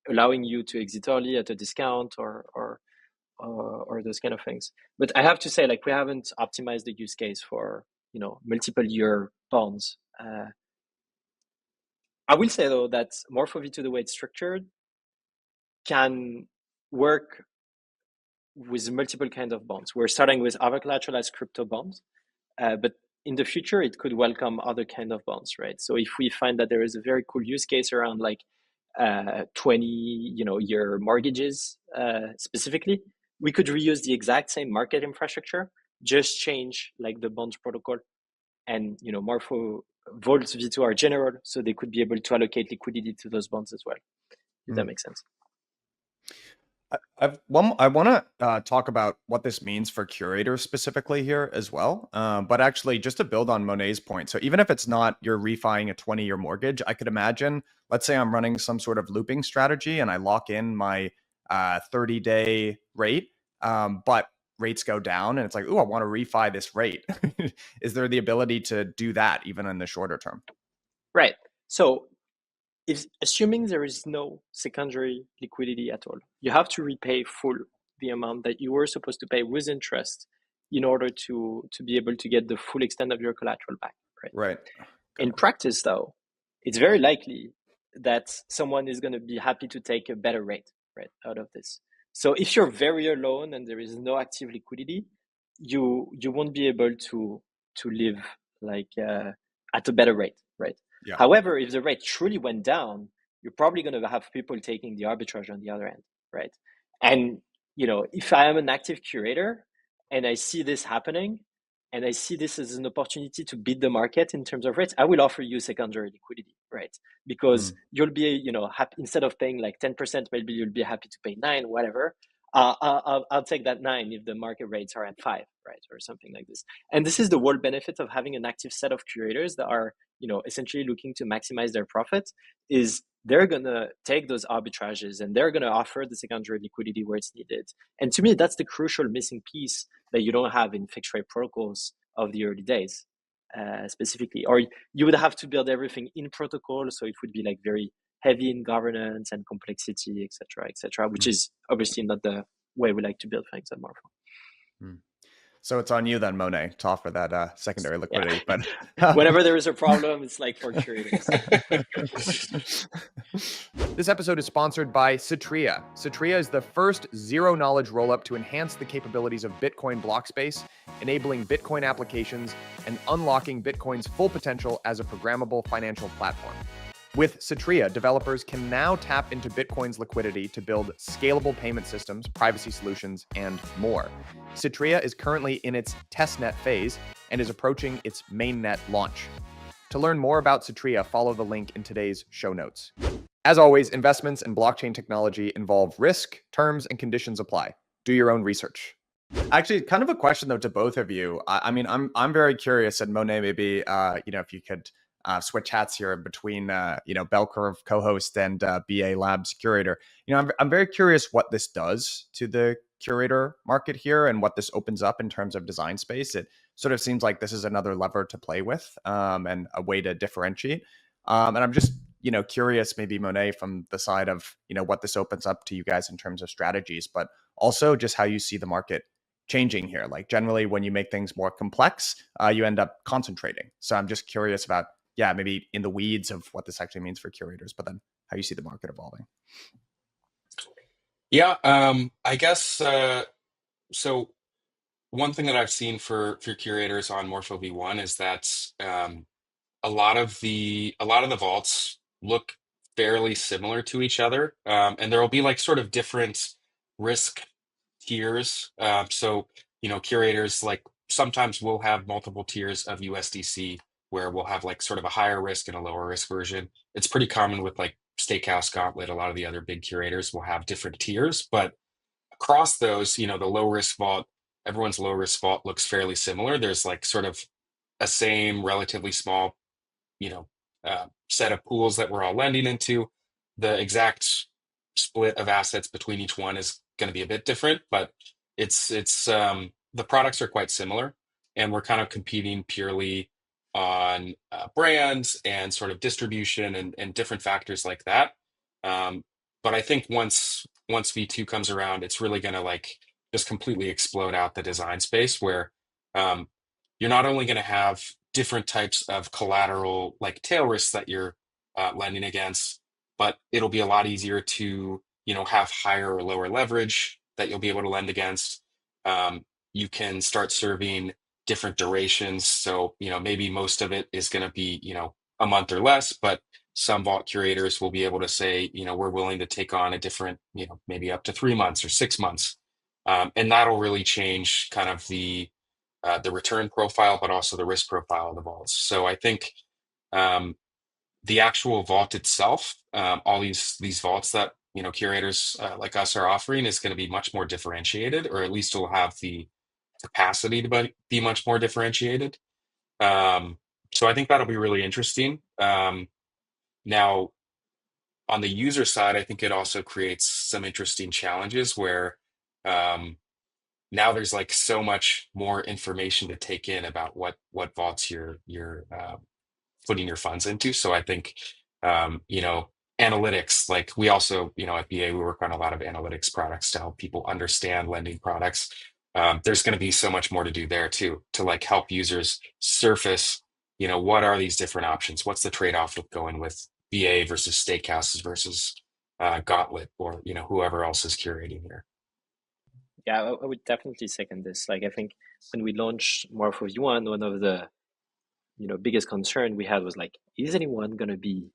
allowing you to exit early at a discount or those kind of things. But I have to say, like, we haven't optimized the use case for multiple year bonds. I will say though that Morpho V2, the way it's structured, can work with multiple kinds of bonds. We're starting with over-collateralized crypto bonds, but in the future it could welcome other kind of bonds, right? So if we find that there is a very cool use case around like 20 year mortgages specifically, we could reuse the exact same market infrastructure, just change like the bonds protocol, and Morpho Vaults V2 are general, so they could be able to allocate liquidity to those bonds as well, if that makes sense. I want to talk about what this means for curators specifically here as well. But actually, just to build on Monet's point, so even if it's not you're refining a 20-year mortgage, I could imagine, let's say I'm running some sort of looping strategy and I lock in my 30-day rate, but rates go down and it's like, oh, I want to refi this rate. Is there the ability to do that even in the shorter term? Right. So if assuming there is no secondary liquidity at all, you have to repay full the amount that you were supposed to pay with interest in order to be able to get the full extent of your collateral back. Right. In practice, though, it's very likely that someone is going to be happy to take a better rate, right, out of this. So if you're very alone and there is no active liquidity, you won't be able to live like at a better rate, right? Yeah. However, if the rate truly went down, you're probably going to have people taking the arbitrage on the other end, right? And if I am an active curator and I see this happening, and I see this as an opportunity to beat the market in terms of rates, I will offer you secondary liquidity, right? Because you'll be, happy, instead of paying like 10%, maybe you'll be happy to pay 9, whatever. I'll take that 9 if the market rates are at 5, right, or something like this. And this is the whole benefit of having an active set of curators that are, essentially looking to maximize their profits. Is they're gonna take those arbitrages and they're gonna offer the secondary liquidity where it's needed. And to me, that's the crucial missing piece that you don't have in fixed rate protocols of the early days, specifically. Or you would have to build everything in protocol, so it would be like very heavy in governance and complexity, etc., which is obviously not the way we like to build things at Morpho. So it's on you then, Monet, to offer that secondary liquidity. Yeah. But whenever there is a problem, it's like for curators. This episode is sponsored by Cetria. Cetria is the first zero-knowledge rollup to enhance the capabilities of Bitcoin block space, enabling Bitcoin applications and unlocking Bitcoin's full potential as a programmable financial platform. With Citria, developers can now tap into Bitcoin's liquidity to build scalable payment systems, privacy solutions, and more. Citria is currently in its testnet phase and is approaching its mainnet launch. To learn more about Citria, follow the link in today's show notes. As always, investments in blockchain technology involve risk, terms, and conditions apply. Do your own research. Actually, kind of a question though to both of you. I mean, I'm very curious, and Monet, maybe if you could switch hats here between Bell Curve co-host and BA Labs curator. I'm very curious what this does to the curator market here and what this opens up in terms of design space. It sort of seems like this is another lever to play with and a way to differentiate. And I'm just curious, maybe Monet, from the side of what this opens up to you guys in terms of strategies, but also just how you see the market changing here. Like generally, when you make things more complex, you end up concentrating. So I'm just curious about maybe in the weeds of what this actually means for curators, but then how you see the market evolving. Yeah, I guess so. One thing that I've seen for curators on Morpho V1 is that a lot of the vaults look fairly similar to each other, and there will be like sort of different risk tiers. So curators like sometimes will have multiple tiers of USDC where we'll have like sort of a higher risk and a lower risk version. It's pretty common with like Stakehouse, Gauntlet, a lot of the other big curators will have different tiers, but across those, the low risk vault, everyone's low risk vault looks fairly similar. There's like sort of a same relatively small, set of pools that we're all lending into. The exact split of assets between each one is going to be a bit different, but it's the products are quite similar, and we're kind of competing purely on brands and sort of distribution and different factors like that. But I think once V2 comes around, it's really going to like just completely explode out the design space where you're not only going to have different types of collateral like tail risks that you're lending against, but it'll be a lot easier to have higher or lower leverage that you'll be able to lend against. You can start serving different durations, so maybe most of it is going to be a month or less, but some vault curators will be able to say we're willing to take on a different maybe up to 3 months or 6 months, and that'll really change kind of the return profile, but also the risk profile of the vaults. So I think the actual vault itself, all these vaults that curators like us are offering, is going to be much more differentiated, or at least will have the capacity to be much more differentiated. So I think that'll be really interesting. Now, on the user side, I think it also creates some interesting challenges where now there's like so much more information to take in about what vaults you're putting your funds into. So I think analytics, like we also at BA we work on a lot of analytics products to help people understand lending products. There's going to be so much more to do there too, to like help users surface what are these different options, what's the trade-off with going with BA versus Steakhouses versus Gauntlet, or whoever else is curating here. Yeah, I would definitely second this. Like, I think when we launched Morpho V1, one of the biggest concern we had was like, is anyone going to be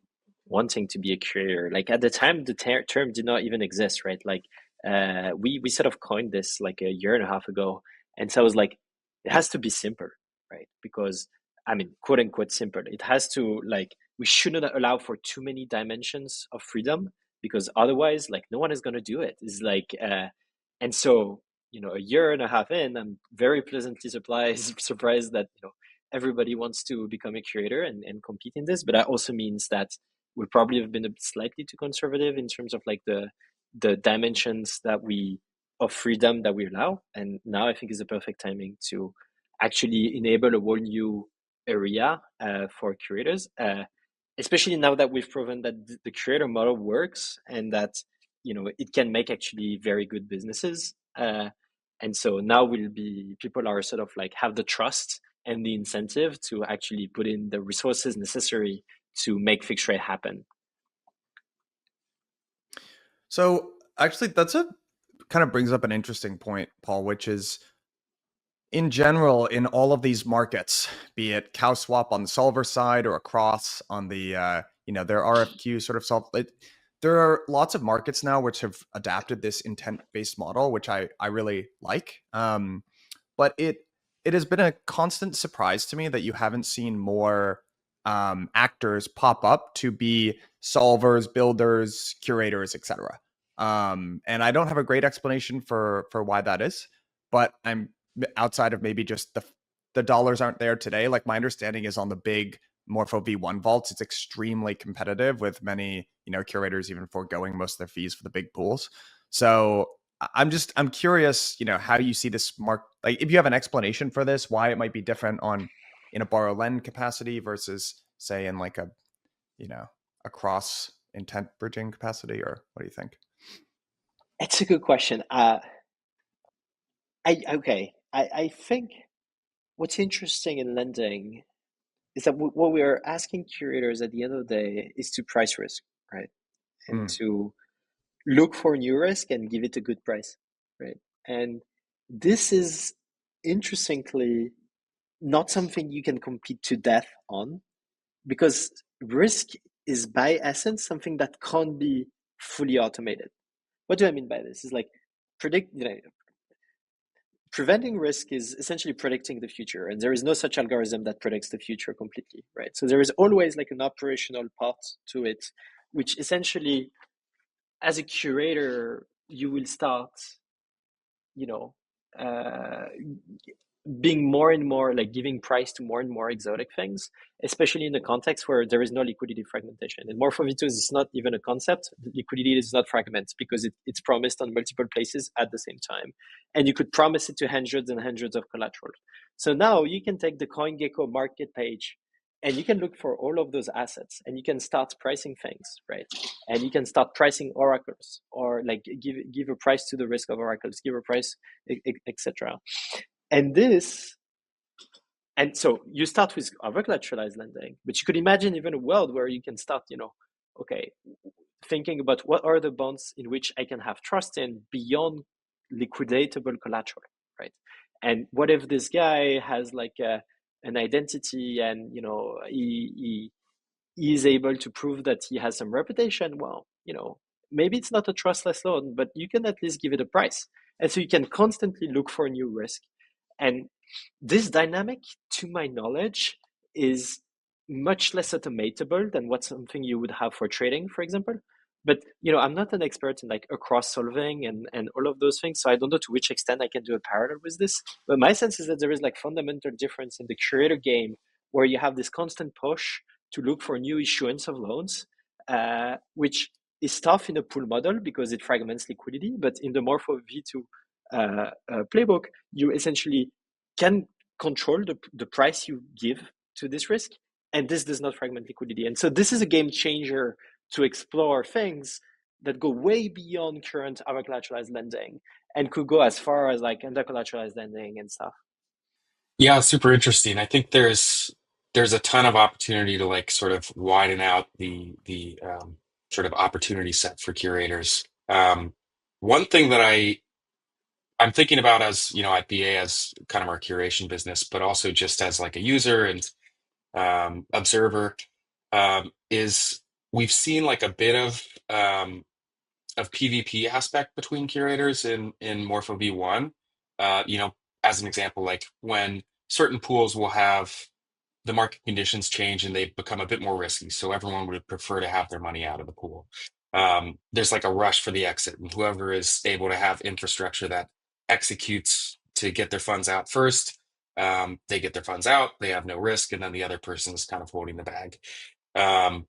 wanting to be a curator? Like at the time, the term did not even exist, right? Like we sort of coined this like a year and a half ago, and so I was like, it has to be simple, right? Because I mean, quote unquote simple. It has to like we shouldn't allow for too many dimensions of freedom, because otherwise, like no one is going to do it. It's like and so a year and a half in, I'm very pleasantly surprised that everybody wants to become a curator and compete in this. But that also means that we probably have been a bit slightly too conservative in terms of like the dimensions of freedom that we allow. And now I think is the perfect timing to actually enable a whole new area for curators, especially now that we've proven that the curator model works and that it can make actually very good businesses. And so now people are sort of like have the trust and the incentive to actually put in the resources necessary to make fixed rate happen. So actually, that's kind of brings up an interesting point, Paul, which is in general, in all of these markets, be it cow swap on the solver side or a cross on the their RFQ sort of there are lots of markets now which have adapted this intent-based model, which I really like. But it has been a constant surprise to me that you haven't seen more actors pop up to be solvers, builders, curators, etc. And I don't have a great explanation for why that is, but I'm outside of maybe just the dollars aren't there today. Like my understanding is on the big Morpho V1 vaults, it's extremely competitive with many, curators even foregoing most of their fees for the big pools. So I'm curious, how you see this like if you have an explanation for this, why it might be different in a borrow lend capacity versus say in like a, a cross intent bridging capacity, or what do you think? It's a good question. I think what's interesting in lending is that what we are asking curators at the end of the day is to price risk, right? And to look for new risk and give it a good price, right? And this is interestingly not something you can compete to death on, because risk is by essence something that can't be fully automated. What do I mean by this? Is like preventing risk is essentially predicting the future, and there is no such algorithm that predicts the future completely, right? So there is always like an operational part to it, which essentially, as a curator, you will start, being more and more like giving price to more and more exotic things, especially in the context where there is no liquidity fragmentation. And Morpho V2 is not even a concept. Liquidity does not fragment because it's promised on multiple places at the same time. And you could promise it to hundreds and hundreds of collateral. So now you can take the CoinGecko market page and you can look for all of those assets and you can start pricing things, right? And you can start pricing oracles, or like give a price to the risk of oracles, give a price, etc. And so you start with over-collateralized lending, but you could imagine even a world where you can start, okay, thinking about what are the bonds in which I can have trust in beyond liquidatable collateral, right? And what if this guy has like an identity and, he is able to prove that he has some reputation? Well, maybe it's not a trustless loan, but you can at least give it a price. And so you can constantly look for new risk. And this dynamic, to my knowledge, is much less automatable than what something you would have for trading, for example. But I'm not an expert in like across solving and all of those things, so I don't know to which extent I can do a parallel with this. But my sense is that there is like fundamental difference in the curator game, where you have this constant push to look for new issuance of loans, which is tough in a pool model because it fragments liquidity. But in the Morpho V2 playbook, you essentially can control the price you give to this risk, and this does not fragment liquidity. And so this is a game changer to explore things that go way beyond current over-collateralized lending and could go as far as like under-collateralized lending and stuff. Yeah, super interesting. I think there's a ton of opportunity to like sort of widen out the sort of opportunity set for curators. One thing that I'm thinking about as at BA as kind of our curation business, but also just as like a user and observer, is we've seen like a bit of PvP aspect between curators in Morpho V1. As an example, like when certain pools will have the market conditions change and they become a bit more risky, so everyone would prefer to have their money out of the pool. There's like a rush for the exit, and whoever is able to have infrastructure that executes to get their funds out first, they get their funds out, they have no risk, and then the other person is kind of holding the bag. Um,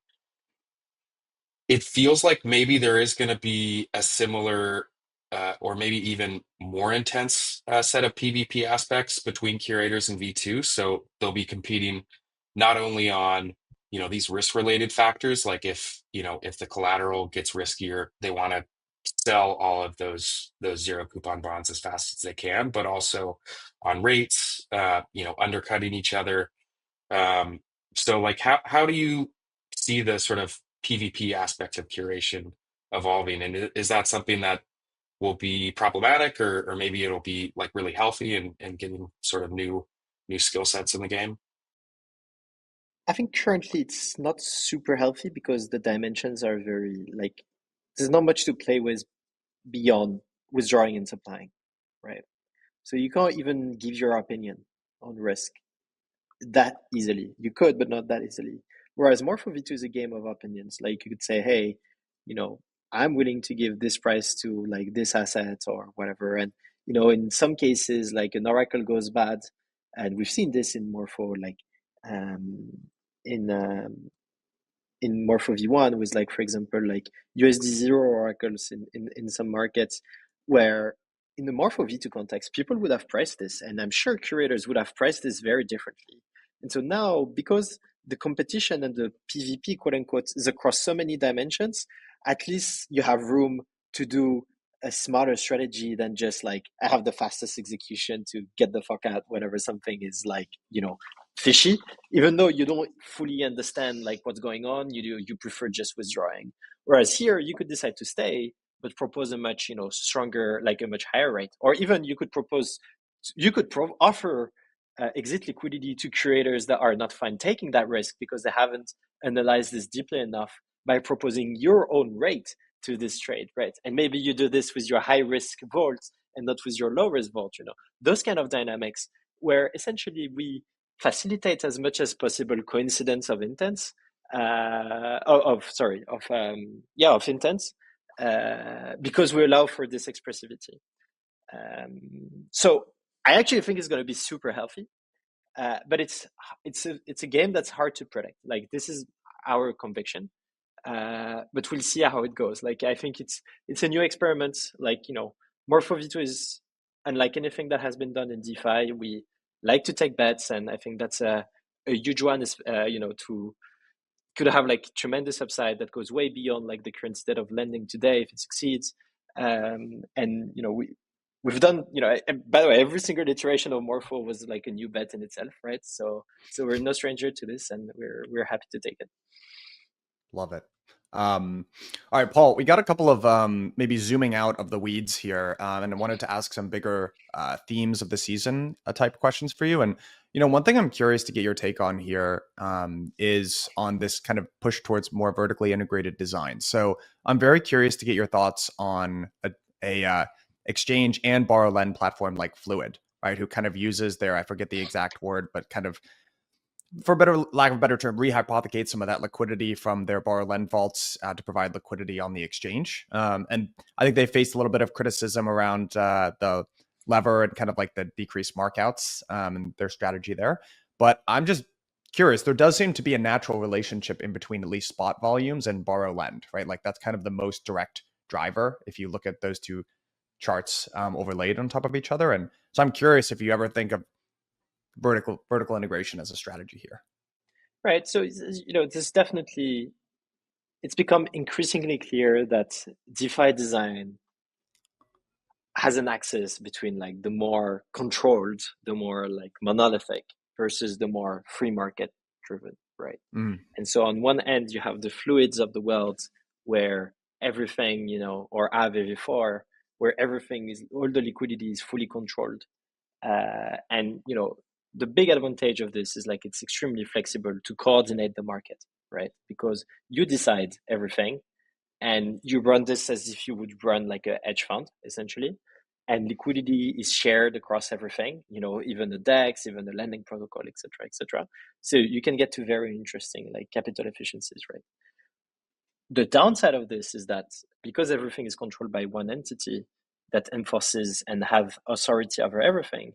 it feels like maybe there is going to be a similar or maybe even more intense set of PvP aspects between curators and V2. So they'll be competing not only on these risk related factors, like if the collateral gets riskier, they want to sell all of those zero coupon bonds as fast as they can, but also on rates, undercutting each other. um, so like how do you see the sort of PvP aspects of curation evolving? And is that something that will be problematic, or maybe it'll be like really healthy and getting sort of new skill sets in the game? I think currently it's not super healthy because the dimensions are very like there's not much to play with beyond withdrawing and supplying, right? So you can't even give your opinion on risk that easily. You could, but not that easily. Whereas Morpho V2 is a game of opinions. Like you could say, hey, you know, I'm willing to give this price to like this asset or whatever. And, you know, in some cases, like an oracle goes bad, and we've seen this in Morpho, like um, in Morpho V1 with like, for example, like USD0 oracles in some markets where in the Morpho V2 context, people would have priced this, and I'm sure curators would have priced this very differently. And so now, because the competition and the PvP, quote unquote, is across so many dimensions, at least you have room to do a smarter strategy than just like, I have the fastest execution to get the fuck out whenever something is like, you know, fishy, even though you don't fully understand like what's going on. You prefer just withdrawing, whereas here you could decide to stay but propose a much, you know, stronger, like a much higher rate, or even you could propose, offer exit liquidity to creators that are not fine taking that risk because they haven't analyzed this deeply enough by proposing your own rate to this trade, right? And maybe you do this with your high risk vault and not with your low risk vault, you know, those kind of dynamics where essentially we facilitate as much as possible coincidence of intents, of intents, because we allow for this expressivity. So I actually think it's going to be super healthy, but it's a game that's hard to predict. Like this is our conviction, but we'll see how it goes. Like I think it's a new experiment. Like, you know, Morpho V2 is unlike anything that has been done in DeFi. We like to take bets, and I think that's a huge one. Is you know, to could have like tremendous upside that goes way beyond like the current state of lending today if it succeeds. And you know, we've done, you know, by the way, every single iteration of Morpho was like a new bet in itself, right? So we're no stranger to this, and we're happy to take it. Love it. All right, Paul, we got a couple of maybe zooming out of the weeds here, and I wanted to ask some bigger themes of the season type questions for you. And you know, one thing I'm curious to get your take on here is on this kind of push towards more vertically integrated design. So I'm very curious to get your thoughts on a exchange and borrow lend platform like Fluid, right? Who kind of uses their, I forget the exact word, but kind of, for lack of a better term, rehypothecate some of that liquidity from their borrow lend vaults to provide liquidity on the exchange. And I think they faced a little bit of criticism around the lever and kind of like the decreased markouts and their strategy there. But I'm just curious, there does seem to be a natural relationship in between at least spot volumes and borrow lend, right? Like that's kind of the most direct driver if you look at those two charts overlaid on top of each other. And so I'm curious if you ever think of vertical integration as a strategy here. Right. So, you know, this definitely, it's become increasingly clear that DeFi design has an axis between like the more controlled, the more like monolithic versus the more free market driven, right? And so on one end, you have the fluids of the world where everything, you know, or AVV4, where everything is, all the liquidity is fully controlled. And, you know, the big advantage of this is like it's extremely flexible to coordinate the market, right? Because you decide everything and you run this as if you would run like a hedge fund, essentially. And liquidity is shared across everything, you know, even the DEX, even the lending protocol, et cetera, et cetera. So you can get to very interesting like capital efficiencies, right? The downside of this is that because everything is controlled by one entity that enforces and have authority over everything,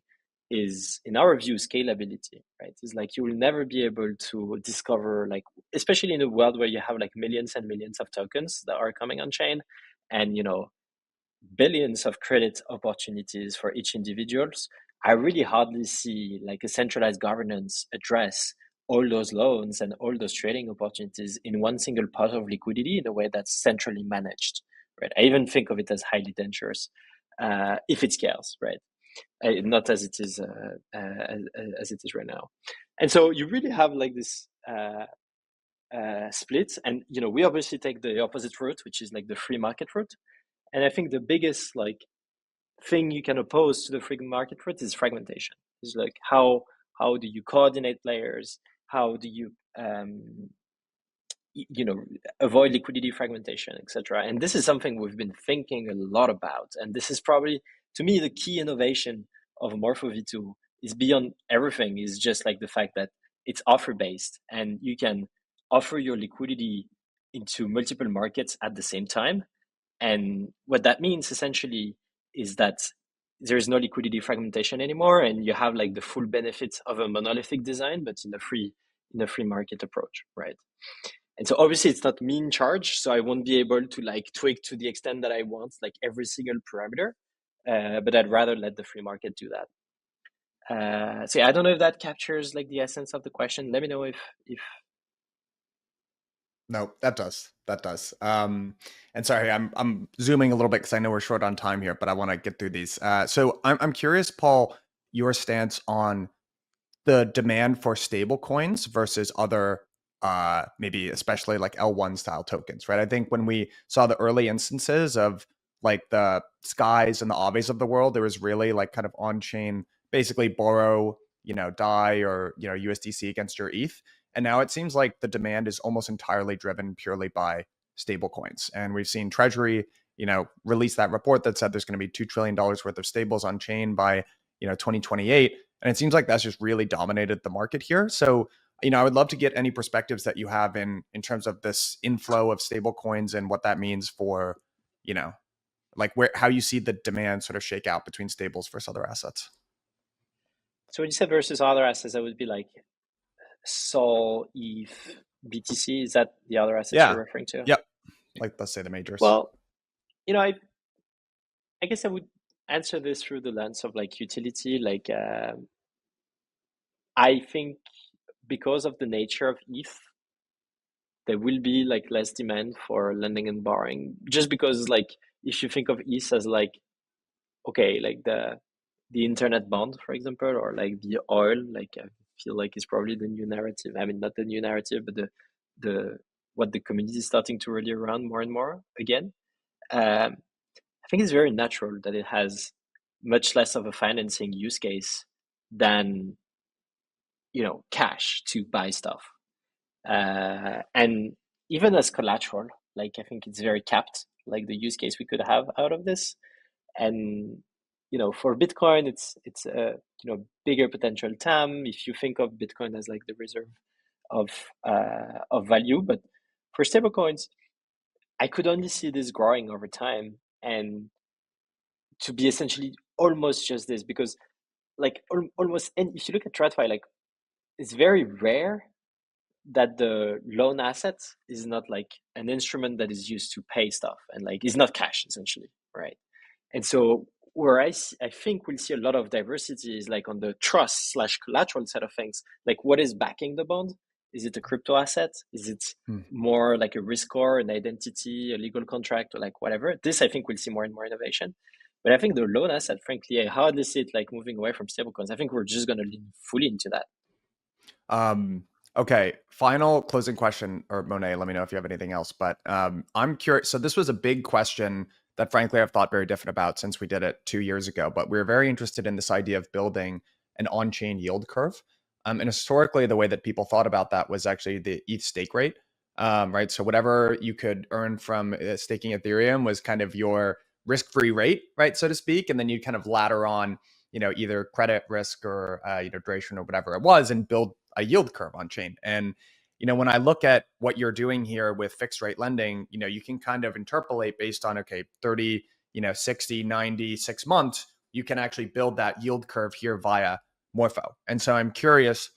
is in our view scalability, right? It's like you will never be able to discover, like, especially in a world where you have like millions and millions of tokens that are coming on chain, and, you know, billions of credit opportunities for each individuals. I really hardly see like a centralized governance address all those loans and all those trading opportunities in one single pot of liquidity in a way that's centrally managed, right? I even think of it as highly dangerous if it scales, right? Not as it is as it is right now. And so you really have like this split, and, you know, we obviously take the opposite route, which is like the free market route. And I think the biggest like thing you can oppose to the free market route is fragmentation. It's like how do you coordinate players? How do you um, avoid liquidity fragmentation, etc. And this is something we've been thinking a lot about. And this is probably, to me, the key innovation of Morpho V2 is beyond everything, is just like the fact that it's offer based and you can offer your liquidity into multiple markets at the same time. And what that means essentially is that there's no liquidity fragmentation anymore, and you have like the full benefits of a monolithic design, but in a free market approach, right? And so obviously it's not mean charge, so I won't be able to like tweak to the extent that I want, like every single parameter. But I'd rather let the free market do that. So yeah, I don't know if that captures like the essence of the question. Let me know if No, that does. That does. And sorry, I'm zooming a little bit because I know we're short on time here, but I want to get through these. So I'm curious, Paul, your stance on the demand for stable coins versus other maybe especially like L1 style tokens, right? I think when we saw the early instances of like the Skies and the Aves of the world, there was really like kind of on-chain, basically borrow, DAI or, USDC against your ETH. And now it seems like the demand is almost entirely driven purely by stable coins. And we've seen Treasury, release that report that said there's going to be $2 trillion worth of stables on chain by, 2028. And it seems like that's just really dominated the market here. So, I would love to get any perspectives that you have in terms of this inflow of stable coins and what that means for, like how you see the demand sort of shake out between stables versus other assets. So when you said versus other assets, that would be like Sol, ETH, BTC. Is that the other assets you're referring to? Yep. Like let's say the majors. Well, I guess I would answer this through the lens of like utility. Like I think because of the nature of ETH, there will be like less demand for lending and borrowing. Just because like if you think of ETH as like, okay, like the internet bond, for example, or like the oil, like I feel like it's probably the new narrative. I mean, not the new narrative, but the what the community is starting to really run more and more again. I think it's very natural that it has much less of a financing use case than cash to buy stuff. And even as collateral, like I think it's very capped, like the use case we could have out of this. And for Bitcoin, it's a bigger potential TAM if you think of Bitcoin as like the reserve of value. But for stablecoins, I could only see this growing over time and to be essentially almost just this, because like almost, and if you look at TradFi, like it's very rare that the loan asset is not like an instrument that is used to pay stuff and like is not cash essentially, right? And so where I think we'll see a lot of diversity is like on the trust slash collateral side of things. Like what is backing the bond? Is it a crypto asset? Is it more like a risk score, an identity, a legal contract, or like whatever? This I think we'll see more and more innovation. But I think the loan asset, frankly, I hardly see it like moving away from stablecoins. I think we're just going to lean fully into that. Okay, final closing question, or Monet, let me know if you have anything else. But I'm curious. So this was a big question that frankly I've thought very different about since we did it 2 years ago. But we're very interested in this idea of building an on-chain yield curve. And historically, the way that people thought about that was actually the ETH stake rate, right? So whatever you could earn from staking Ethereum was kind of your risk-free rate, right, so to speak. And then you kind of ladder on, either credit risk or, duration or whatever it was, and build a yield curve on chain. And, when I look at what you're doing here with fixed rate lending, you can kind of interpolate based on, okay, 30, 60, 90, 6 months, you can actually build that yield curve here via Morpho. And so I'm curious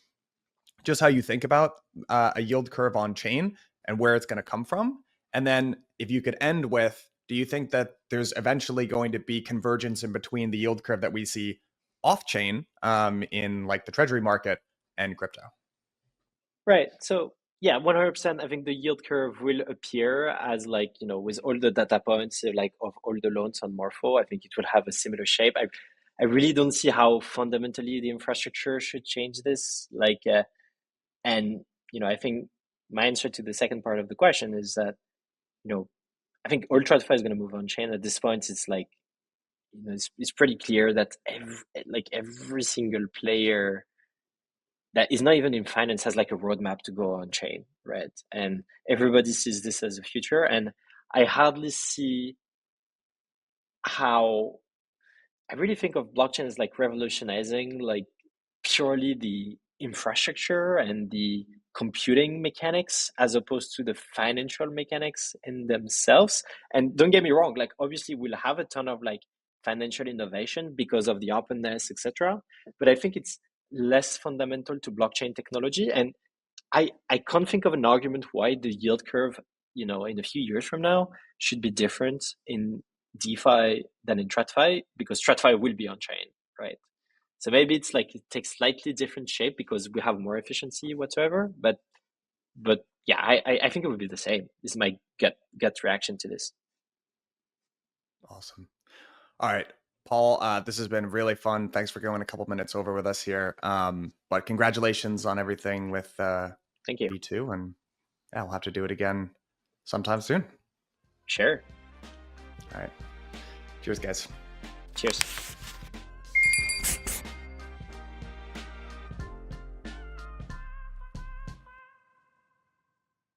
just how you think about a yield curve on chain and where it's going to come from. And then if you could end with, do you think that there's eventually going to be convergence in between the yield curve that we see off chain in like the treasury market and crypto? Right. So yeah, 100%. I think the yield curve will appear as like, with all the data points, like of all the loans on Morpho, I think it will have a similar shape. I really don't see how fundamentally the infrastructure should change this. Like, and, I think my answer to the second part of the question is that, I think all TradFi is going to move on chain. At this point, it's like, it's pretty clear that every single player that is not even in finance has like a roadmap to go on chain, right? And everybody sees this as a future, and I hardly see how. I really think of blockchain as like revolutionizing like purely the infrastructure and the computing mechanics as opposed to the financial mechanics in themselves. And don't get me wrong, like obviously we'll have a ton of like financial innovation because of the openness, etc. But I think it's less fundamental to blockchain technology. And I can't think of an argument why the yield curve, in a few years from now should be different in DeFi than in TradFi, because TradFi will be on chain, right? So maybe it's like it takes slightly different shape because we have more efficiency whatsoever. But yeah, I think it would be the same. This is my gut reaction to this. Awesome. All right, Paul, this has been really fun. Thanks for going a couple minutes over with us here. But congratulations on everything with Thank you. V2, and yeah, we'll have to do it again sometime soon. Sure. All right. Cheers, guys. Cheers.